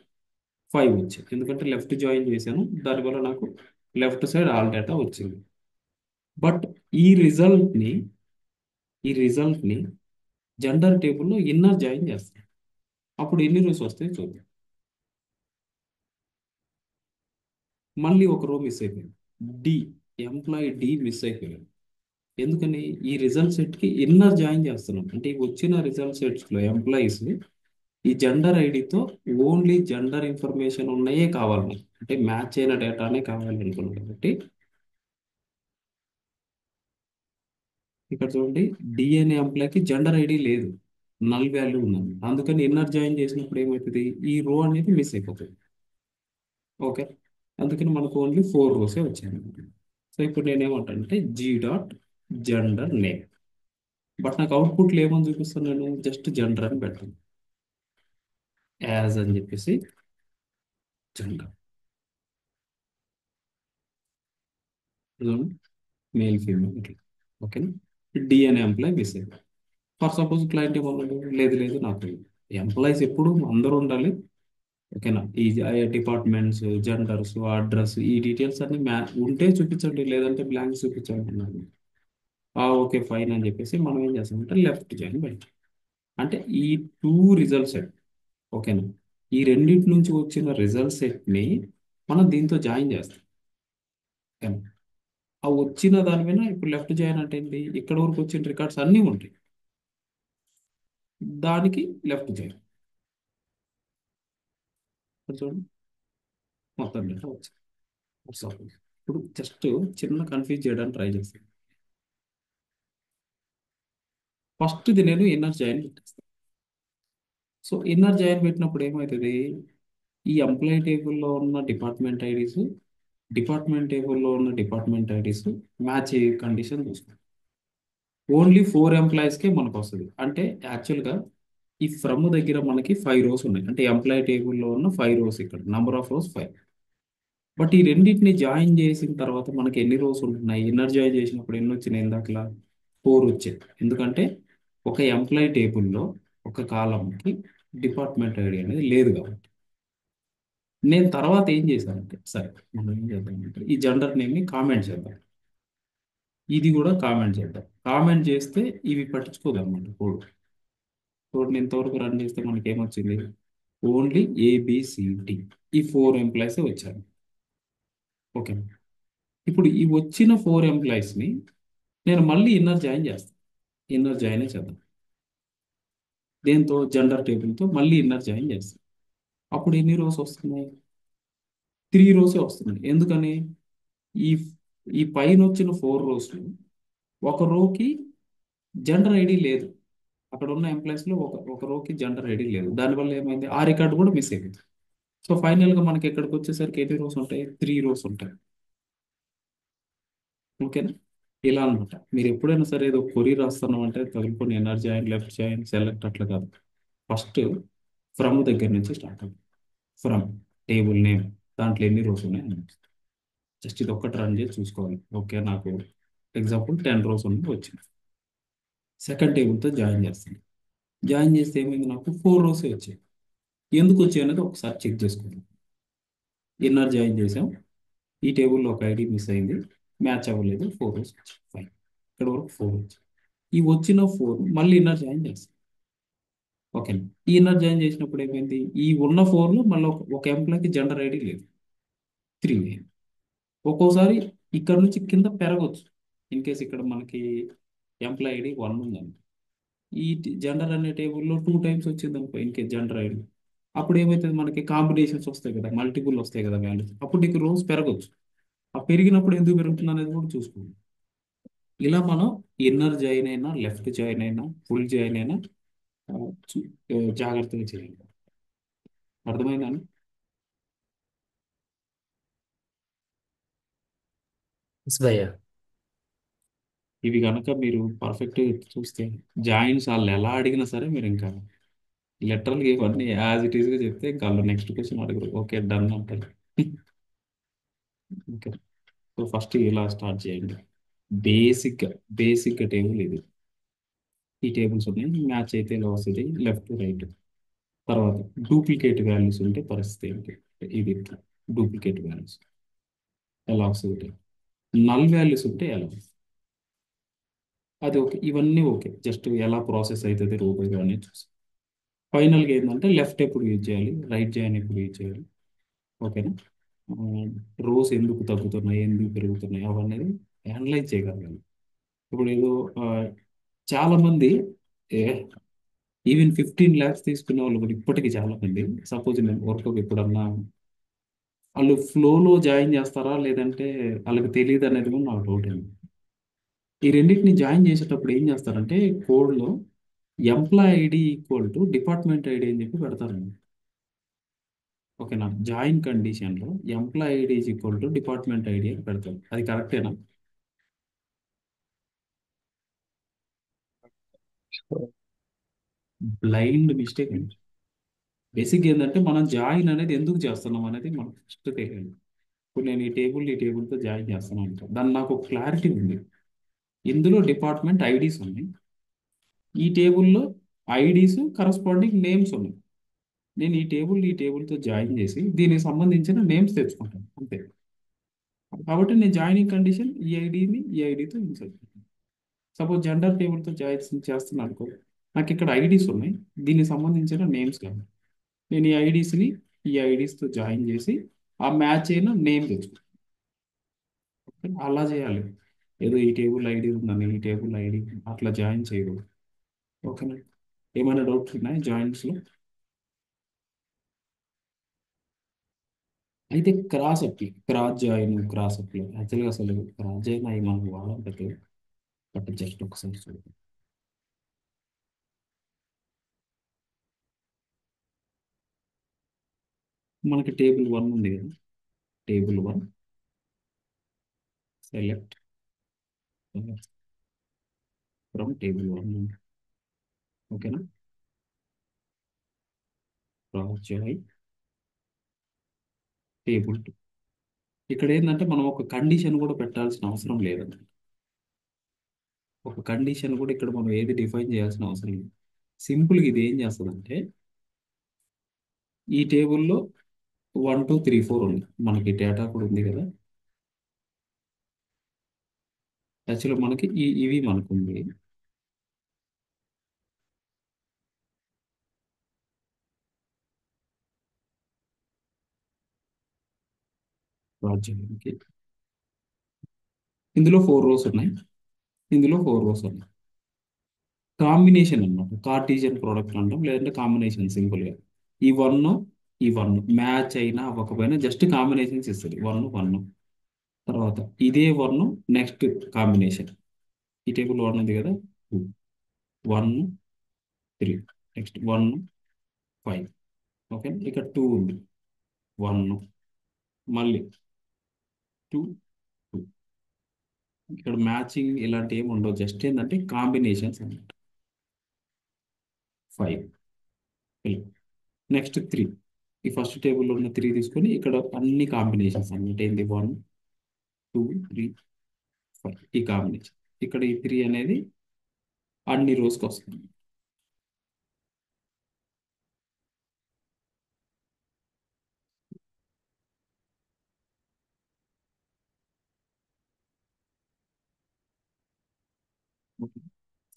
Speaker 1: 5 వచ్చాయి. ఎందుకంటే లెఫ్ట్ జాయిన్ చేశాను, దానివల్ల నాకు లెఫ్ట్ సైడ్ ఆల్ డేటా వచ్చింది. బట్ ఈ రిజల్ట్ని ఈ రిజల్ట్ని జెండర్ టేబుల్లో ఇన్నర్ జాయిన్ చేస్తాను. అప్పుడు ఎన్ని రోస్ వస్తాయి చూద్దాం. మళ్ళీ ఒక రో మిస్ అయిపోయింది, డి, ఎంప్లాయీ డి మిస్ అయిపోయింది. ఎందుకని, ఈ రిజల్ట్ సెట్కి ఇన్నర్ జాయిన్ చేస్తున్నాం. అంటే ఈ వచ్చిన రిజల్ట్ సెట్స్లో ఎంప్లాయీస్ ఈ జెండర్ ఐడితో ఓన్లీ జెండర్ ఇన్ఫర్మేషన్ ఉన్నాయే కావాలి మనకి. అంటే మ్యాచ్ అయిన డేటానే కావాలి అనుకున్నాం కాబట్టి ఇక్కడ చూడండి, డిఎన్ఏ ఎంప్లాయ్కి జెండర్ ఐడి లేదు, నల్ వాల్యూ ఉన్నది. అందుకని ఇన్నర్ జాయిన్ చేసినప్పుడు ఏమవుతుంది, ఈ రో అనేది మిస్ అయిపోతుంది. ఓకే, అందుకని మనకు ఓన్లీ 4 రోసే వచ్చాయి. సో ఇప్పుడు నేనేమంటానంటే G dot gender name, but నాకు అవుట్పుట్లో ఏమని చూపిస్తాను, నేను జస్ట్ జెండర్ అని పెడతాను, యాజ్ అని చెప్పేసి జెండర్, మేల్ ఫీమేల్ ఇట్లా. ఓకేనా, డిఎన్ఏ ఎంప్లాయ్ మిస్ అయిపోయింది. ఫర్ సపోజ్ క్లయింట్ ఏమన్నాడు, లేదు లేదు నాకు ఎంప్లాయీస్ ఎప్పుడు అందరూ ఉండాలి. ఓకేనా, ఈ డిపార్ట్మెంట్స్, జెండర్స్, అడ్రస్, ఈ డీటెయిల్స్ అన్ని ఉంటే చూపించండి, లేదంటే బ్లాంక్స్ చూపించండి అన్నాడు. ఓకే ఫైన్ అని చెప్పేసి మనం ఏం చేస్తామంటే లెఫ్ట్ జాయిన్ పెట్టాం. అంటే ఈ 2 రిజల్ట్ సెట్, ఓకేనా, ఈ రెండింటి నుంచి వచ్చిన రిజల్ట్ సెట్ని మనం దీంతో జాయిన్ చేస్తాం. ఓకేనా, ఆ వచ్చిన దాని మీద ఇప్పుడు లెఫ్ట్ జాయిన్ అంటే ఏంటి, ఇక్కడ వరకు వచ్చిన రికార్డ్స్ అన్నీ ఉంటాయి, దానికి లెఫ్ట్ జాయిన్. చూడండి మొత్తం డేటా వచ్చింది. సపోజ్ ఇప్పుడు జస్ట్ చిన్న కన్ఫ్యూజ్ చేయడానికి ట్రై చేస్తాను. ఫస్ట్ ఇది నేను ఇన్నర్ జాయిన్ పెట్టేస్తాను. సో ఇన్నర్ జాయిన్ పెట్టినప్పుడు ఏమవుతుంది, ఈ ఎంప్లాయీ టేబుల్లో ఉన్న డిపార్ట్మెంట్ ఐడీస్, డిపార్ట్మెంట్ టేబుల్లో ఉన్న డిపార్ట్మెంట్ ఐడీస్ మ్యాచ్ అయ్యే కండిషన్ చూసుకోండి. ఓన్లీ 4 ఎంప్లాయీస్కే మనకు వస్తుంది. అంటే యాక్చువల్గా ఈ ఫ్రమ్ దగ్గర మనకి 5 రోస్ ఉన్నాయి. అంటే ఎంప్లాయీ టేబుల్లో ఉన్న 5 రోస్, ఇక్కడ నంబర్ ఆఫ్ రోస్ 5. బట్ ఈ రెండింటిని జాయిన్ చేసిన తర్వాత మనకి ఎన్ని రోస్ ఉంటున్నాయి, ఇన్నర్ జాయిన్ చేసినప్పుడు ఎన్ని వచ్చినాయి, ఇందాకలా 4 వచ్చాయి. ఎందుకంటే ఒక ఎంప్లాయీ టేబుల్లో ఒక కాలంకి డిపార్ట్మెంట్ ఐడి అనేది లేదు కాబట్టి. నేను తర్వాత ఏం చేశానంటే, సరే మనం ఏం చేద్దామంటే ఈ జెండర్ నేమ్ని కామెంట్ చేద్దాం, ఇది కూడా కామెంట్ చేద్దాం. కామెంట్ చేస్తే ఇవి పట్టించుకోదన్నమాట కోడ్. కోడ్ ఇంతవరకు రన్ చేస్తే మనకి ఏమొచ్చింది, ఓన్లీ ఏబిసిడి ఈ 4 ఎంప్లాయీసే వచ్చారు. ఓకే, ఇప్పుడు ఈ వచ్చిన 4 ఎంప్లాయీస్ని నేను మళ్ళీ ఇన్నర్ జాయిన్ చేస్తాను. ఇన్నర్ జాయిన్ చేద్దాం, దేంతో, జెండర్ టేబుల్తో మళ్ళీ ఇన్నర్ జాయిన్ చేస్తాను. అప్పుడు ఎన్ని రోస్ వస్తున్నాయి, 3 రోసే వస్తున్నాయి. ఎందుకని, ఈ ఈ పైన వచ్చిన 4 రోస్లు ఒక రోకి జెండర్ ఐడి లేదు. అక్కడ ఉన్న ఎంప్లాయీస్ లో ఒక రోకి జెండర్ ఐడి లేదు. దానివల్ల ఏమైంది, ఆ రికార్డు కూడా మిస్ అయింది. సో ఫైనల్ గా మనకి ఇక్కడికి వచ్చేసరికి ఎన్ని రోస్ ఉంటాయి, 3 రోస్ ఉంటాయి. ఓకేనా? ఇలా అనమాట. మీరు ఎప్పుడైనా సరే ఏదో కొరీ రాస్తున్నాం అంటే తగులుకొని energy join, left join, select అట్లా కాదు. ఫస్ట్ ఫ్రమ్ దగ్గర నుంచి స్టార్ట్ అవుతుంది. ఫ్రమ్ టేబుల్ నేమ్, దాంట్లో ఎన్ని రోస్ ఉన్నాయి జస్ట్ ఇది ఒక్కటి రన్ చేసి చూసుకోవాలి. ఓకే, నాకు ఎగ్జాంపుల్ 10 రోస్ ఉంది వచ్చింది. సెకండ్ టేబుల్తో జాయిన్ చేస్తాను. జాయిన్ చేస్తే ఏమైంది, నాకు 4 రోసే వచ్చాయి. ఎందుకు వచ్చాయి అనేది ఒకసారి చెక్ చేసుకోండి. ఇన్నర్ జాయిన్ చేసాం, ఈ టేబుల్లో ఒక ఐడి మిస్ అయింది, మ్యాచ్ అవ్వలేదు, 4 రోస్ వచ్చాయి. ఫైన్, ఇక్కడ వరకు 4 వచ్చాయి. ఈ వచ్చిన 4 మళ్ళీ ఇన్నర్ జాయిన్ చేస్తాం. ఓకే, ఈ ఇన్నర్ జాయిన్ చేసినప్పుడు ఏమైంది, ఈ ఉన్న 4లో మళ్ళీ ఒక ఎంప్లాయ్కి జెండర్ ఐడి లేదు, 3 అయింది. ఒక్కోసారి ఇక్కడ నుంచి కింద పెరగవచ్చు. ఇన్ కేస్ ఇక్కడ మనకి ఎంప్లాయ్ ఐడి 1 ఉందండి, ఈ జెండర్ అనే టేబుల్లో 2 టైమ్స్ వచ్చింది అనుకో, ఇన్ కేస్ జెండర్ ఐడి, అప్పుడు ఏమవుతుంది, మనకి కాంబినేషన్స్ వస్తాయి కదా, మల్టిపుల్ వస్తాయి కదా వాల్యూస్, అప్పుడు నీకు రోస్ పెరగవచ్చు. ఆ పెరిగినప్పుడు ఎందుకు పెరుగుతుంది అనేది కూడా చూసుకోండి. ఇలా మనం ఇన్నర్ జాయిన్ అయినా, లెఫ్ట్ జాయిన్ అయినా, ఫుల్ జాయిన్ అయినా ఆ, జాగ్రత్తగా చేయాలి. అర్థమైందని?
Speaker 3: ఎస్ భయ్యా.
Speaker 1: ఇవి కనుక మీరు పర్ఫెక్ట్ చూస్తే, జాయిన్స్ వాళ్ళు ఎలా అడిగినా సరే మీరు ఇంకా లిటరల్గా ఇవన్నీ యాజ్ ఇట్ ఈస్గా చెప్తే ఇంకా వాళ్ళు నెక్స్ట్ క్వశ్చన్ అడగరు, ఓకే డన్ అంటారు. ఓకే, సో ఫస్ట్ ఇలా స్టార్ట్ చేయండి. బేసిక్గా బేసిక్గా టేబుల్ ఇది. ఈ టేబుల్స్ ఉన్నాయి, మ్యాచ్ అయితే ఇలా వస్తుంది లెఫ్ట్ రైట్. తర్వాత డూప్లికేట్ వాల్యూస్ ఉంటే పరిస్థితి ఏంటి, ఇది ఇట్లా డూప్లికేట్ వాల్యూస్ ఎలా వస్తుంది, నల్ వాల్యూస్ ఉంటే ఎలా వస్తుంది, అది ఓకే. ఇవన్నీ ఓకే, జస్ట్ ఎలా ప్రాసెస్ అవుతుంది రూపంగా అనేది చూసి ఫైనల్గా ఏంటంటే లెఫ్ట్ ఎప్పుడు యూజ్ చేయాలి, రైట్ జాయిన్ ఎప్పుడు యూజ్ చేయాలి. ఓకేనా? రోస్ ఎందుకు తగ్గుతున్నాయి, ఎందుకు పెరుగుతున్నాయి, అవన్నీ అనలైజ్ చేయగలగాలి. ఇప్పుడు ఏదో చాలా మంది ఈవెన్ 15 lakhs తీసుకునే వాళ్ళు కూడా ఇప్పటికీ చాలా మంది, సపోజ్ నేను వర్క్ ఎప్పుడన్నా వాళ్ళు ఫ్లోలో జాయిన్ చేస్తారా లేదంటే వాళ్ళకి తెలియదు అనేది కూడా నాకు డౌట్ అండి. ఈ రెండింటిని జాయిన్ చేసేటప్పుడు ఏం చేస్తారంటే కోడ్లో employee ID equal to department ID అని చెప్పి పెడతారండి. ఓకేనా? జాయిన్ కండిషన్లో employee ID is equal to department ID అని పెడతారు. అది కరెక్టేనా? బ్లైండ్ మిస్టేక్ అండి. బేసిక్ ఏంటంటే మనం జాయిన్ అనేది ఎందుకు చేస్తున్నాం అనేది మనకు ఫస్ట్ తెలియాలి. ఇప్పుడు నేను ఈ టేబుల్తో జాయిన్ చేస్తున్నాను అంటే దాన్ని నాకు ఒక క్లారిటీ ఉంది. ఇందులో డిపార్ట్మెంట్ ఐడీస్ ఉన్నాయి, ఈ టేబుల్లో ఐడీస్ కరస్పాండింగ్ నేమ్స్ ఉన్నాయి. నేను ఈ టేబుల్తో జాయిన్ చేసి దీనికి సంబంధించిన నేమ్స్ తెచ్చుకుంటాను అంతే. కాబట్టి నేను జాయినింగ్ కండిషన్ ఈ ఐడిని ఈ ఐడితో ఇన్సర్ట్ చేస్తాను. సపోజ్ జెండర్ టేబుల్తో జాయిన్ చేస్తున్నాను అనుకో, నాకు ఇక్కడ ఐడీస్ ఉన్నాయి, దీనికి సంబంధించిన నేమ్స్ కావాలి. నేను ఈ ఐడీస్తో జాయిన్ చేసి ఆ మ్యాచ్ అయిన నేమ్ తెచ్చుకుంటాను. ఓకే? అలా చేయాలి. ఏదో ఈ టేబుల్ ఐడి ఉందని ఈ టేబుల్ ఐడి అట్లా జాయిన్ చేయకూడదు. ఓకేనా? ఏమైనా డౌట్స్ ఉన్నాయి జాయిన్స్లో? అయితే క్రాస్ జాయిన్, క్రాస్ అప్లై యాక్చువల్గా అసలు క్రాస్ జాయిన్ అవి మనకు వాడడం పెట్టదు, బట్ జస్ట్ ఒకసారి చూడండి. మనకి టేబుల్ 1 ఉంది కదా, టేబుల్ 1 సెలెక్ట్ ఫ్రమ్ టేబుల్ 1. ఓకేనా? Cross join table 2. ఇక్కడ ఏంటంటే మనం ఒక కండిషన్ కూడా పెట్టాల్సిన అవసరం లేదండి. ఒక కండిషన్ కూడా ఇక్కడ మనం ఏది డిఫైన్ చేయాల్సిన అవసరం లేదు. సింపుల్గా ఇది ఏం చేస్తుందంటే, ఈ టేబుల్లో 1 2 3 4 ఉంది, మనకి డేటా కూడా ఉంది కదా. యాక్చువల్గా మనకి ఇవి మనకు ఉంది. రాజ్యానికి ఇందులో 4 రోస్ ఉన్నాయి, ఇందులో 4 రోస్ ఉన్నాయి. కాంబినేషన్ అన్నమాట, కార్టీజియన్ ప్రోడక్ట్ అంటాం, లేదంటే కాంబినేషన్ సింపుల్గా. ఈ వన్ ఈ వన్ మ్యాచ్ అయినా అవ్వకపోయినా జస్ట్ కాంబినేషన్స్ ఇస్తుంది. 1 1 తర్వాత ఇదే 1 నెక్స్ట్ కాంబినేషన్, ఈ టేబుల్ 1 ఉంది కదా, 2, 1, 3, నెక్స్ట్ 1, 5. ఓకే, ఇక్కడ 2 ఉంది, 1, మళ్ళీ 2, 2. ఇక్కడ మ్యాచింగ్ ఇలాంటి ఏమి ఉండవు, జస్ట్ ఏంటంటే కాంబినేషన్స్ అన్నమాట. 5. నెక్స్ట్ 3. ఈ ఫస్ట్ టేబుల్లో ఉన్న 3 తీసుకొని ఇక్కడ అన్ని కాంబినేషన్స్ అన్నమాట. ఏంది 1, 2, 3, 5 ఈ కాంబినేషన్. ఇక్కడ ఈ 3 అనేది అన్ని రోజుకి వస్తుంది.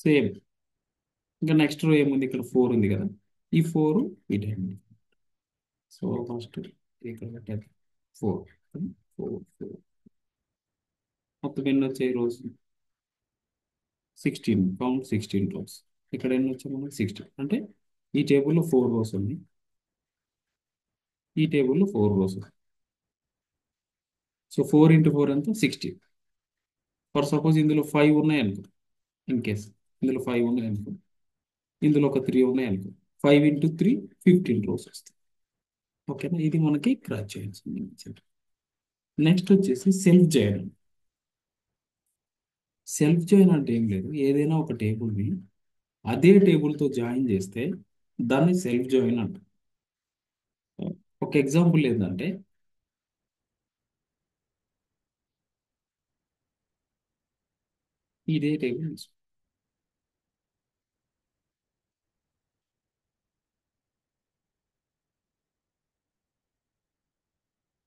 Speaker 1: సేమ్. ఇంకా నెక్స్ట్ రో ఏముంది, ఇక్కడ 4 ఉంది కదా, ఈ 4 వీటండి. సో ఫస్ట్ ఇక్కడ పెట్టేది 4, 4, 4. మొత్తం ఎన్ని వచ్చాయి రోజు? 16. Count 16 rows. ఇక్కడ ఎన్ని వచ్చాయి మనకి? 16. అంటే ఈ టేబుల్లో 4 రోస్ ఉన్నాయి, ఈ టేబుల్లో 4 రోస్ ఉన్నాయి. సో 4 into 4 ఎంత? 16. ఫర్ సపోజ్ ఇందులో 5 ఉన్నాయి అనుకో, ఇన్ కేస్ ఇందులో 5 ఉన్నాయి అనుకో, ఇందులో ఒక 3 ఉన్నాయి అనుకో, 5 into 3 15 రోస్ వస్తాయి. ఓకేనా, ఇది మనకి క్రాచ్ చేయాల్సింది. నెక్స్ట్ వచ్చేసి సెల్ఫ్ జాయిన్. సెల్ఫ్ జాయిన్ అంటే ఏం లేదు, ఏదైనా ఒక టేబుల్ని అదే టేబుల్తో జాయిన్ చేస్తే దాన్ని సెల్ఫ్ జాయిన్ అంటారు. ఒక ఎగ్జాంపుల్ ఏంటంటే, ఇదే టేబుల్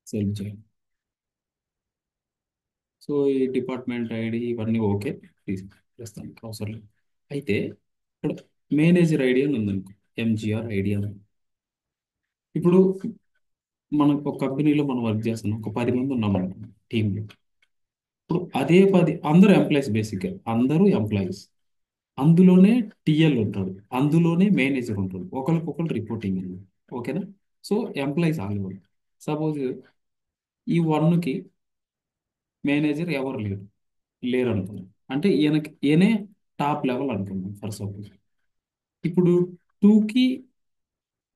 Speaker 1: సెల్ఫ్ జాయిన్. సో ఈ డిపార్ట్మెంట్ ఐడి ఇవన్నీ ఓకే, ప్రస్తుతానికి అవసరం లేదు. అయితే ఇక్కడ మేనేజర్ ఐడి అని ఉందనుకో, ఎంజిఆర్ ఐడి అని. ఇప్పుడు మనం ఒక కంపెనీలో మనం వర్క్ చేస్తున్నాం, ఒక 10 మంది ఉన్నాం అనుకో టీంలో. ఇప్పుడు అదే 10 అందరూ ఎంప్లాయీస్, బేసిక్గా అందరూ ఎంప్లాయీస్. అందులోనే టిఎల్ ఉంటాడు, అందులోనే మేనేజర్ ఉంటాడు, ఒకరికొకరు రిపోర్టింగ్ అన్నమాట. ఓకేనా. So employees all. సపోజ్ ఈ 1కి మేనేజర్ ఎవరు లేరు అనుకున్నాం, అంటే ఈయనే టాప్ లెవెల్ అనుకున్నాం ఫర్ సపోజ్. ఇప్పుడు 2కి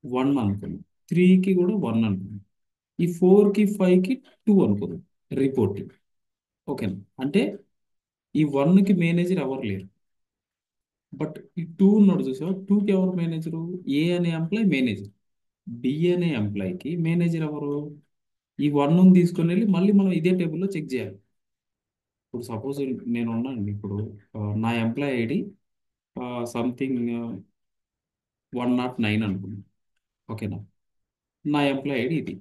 Speaker 1: 1 అనుకున్నాం, 3కి కూడా 1 అనుకున్నాం, ఈ 4కి 5కి 2 అనుకున్నాం రిపోర్టింగ్. ఓకేనా, అంటే ఈ 1కి మేనేజర్ ఎవరు లేరు. బట్ ఈ 2 ఉన్నాడు చూసావా, 2కి ఎవరు మేనేజరు? ఏ అనే ఎంప్లాయ్ మేనేజర్, బి అనే ఎంప్లాయ్కి మేనేజర్ ఎవరు? ఈ 1 తీసుకొని వెళ్ళి మళ్ళీ మనం ఇదే టేబుల్లో చెక్ చేయాలి. ఇప్పుడు సపోజ్ నేను ఉన్నాను, ఇప్పుడు నా ఎంప్లాయ్ ఐడి సంథింగ్ 109 అనుకున్నాను. ఓకేనా, నా ఎంప్లాయ్ ఐడి ఇది.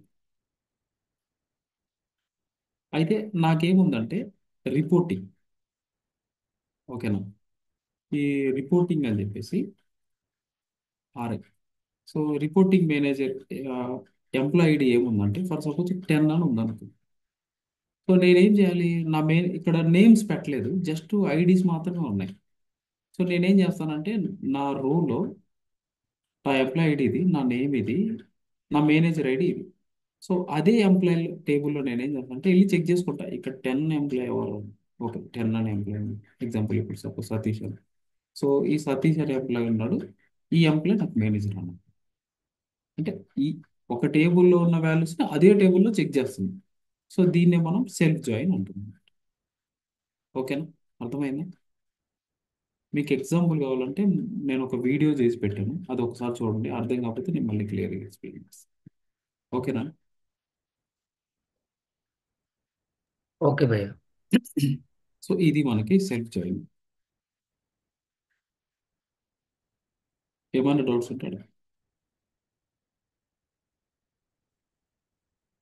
Speaker 1: అయితే నాకేముందంటే రిపోర్టింగ్. ఓకేనా, ఈ రిపోర్టింగ్ అని చెప్పేసి RI. So reporting manager employee ID ఏముందంటే ఫర్ సపోజ్ 10 అని ఉందనుకో. సో నేనేం చేయాలి, నా ఇక్కడ నేమ్స్ పెట్టలేదు, జస్ట్ ఐడీస్ మాత్రమే ఉన్నాయి. సో నేనేం చేస్తానంటే నా రోలో నా ఎంప్లాయ్ ఐడి ఇది, నా నేమ్ ఇది, నా మేనేజర్ ఐడి ఇది. సో అదే ఎంప్లాయ్ టేబుల్లో నేనేం చేస్తానంటే వెళ్ళి చెక్ చేసుకుంటా, ఇక్కడ 10 ఎంప్లాయ్ ఎవరు? ఓకే, 10 అనే ఎంప్లాయ్. ఎగ్జాంపుల్ ఇప్పుడు సపోజ్ సతీష్ అని. సో ఈ సతీష్ అనే ఎంప్లాయ్ ఉన్నాడు, ఈ ఎంప్లాయ్ నాకు మేనేజర్ అన్నాడు. అంటే ఈ ఒక టేబుల్లో ఉన్న వాల్యూస్ని అదే టేబుల్లో చెక్ చేస్తుంది. సో దీన్నే మనం సెల్ఫ్ జాయిన్ అంటున్నాం. ఓకేనా, అర్థమైందా? మీకు ఎగ్జాంపుల్ కావాలంటే నేను ఒక వీడియో చేసి పెట్టాను, అది ఒకసారి చూడండి. అర్థం కాకపోతే నేను మళ్ళీ క్లియర్గా ఎక్స్ప్లెయిన్ చేస్తాను. ఓకేనా.
Speaker 3: ఓకే భయ్య.
Speaker 1: సో ఇది మనకి సెల్ఫ్ జాయిన్. ఏమైనా డౌట్స్ ఉంటాయి?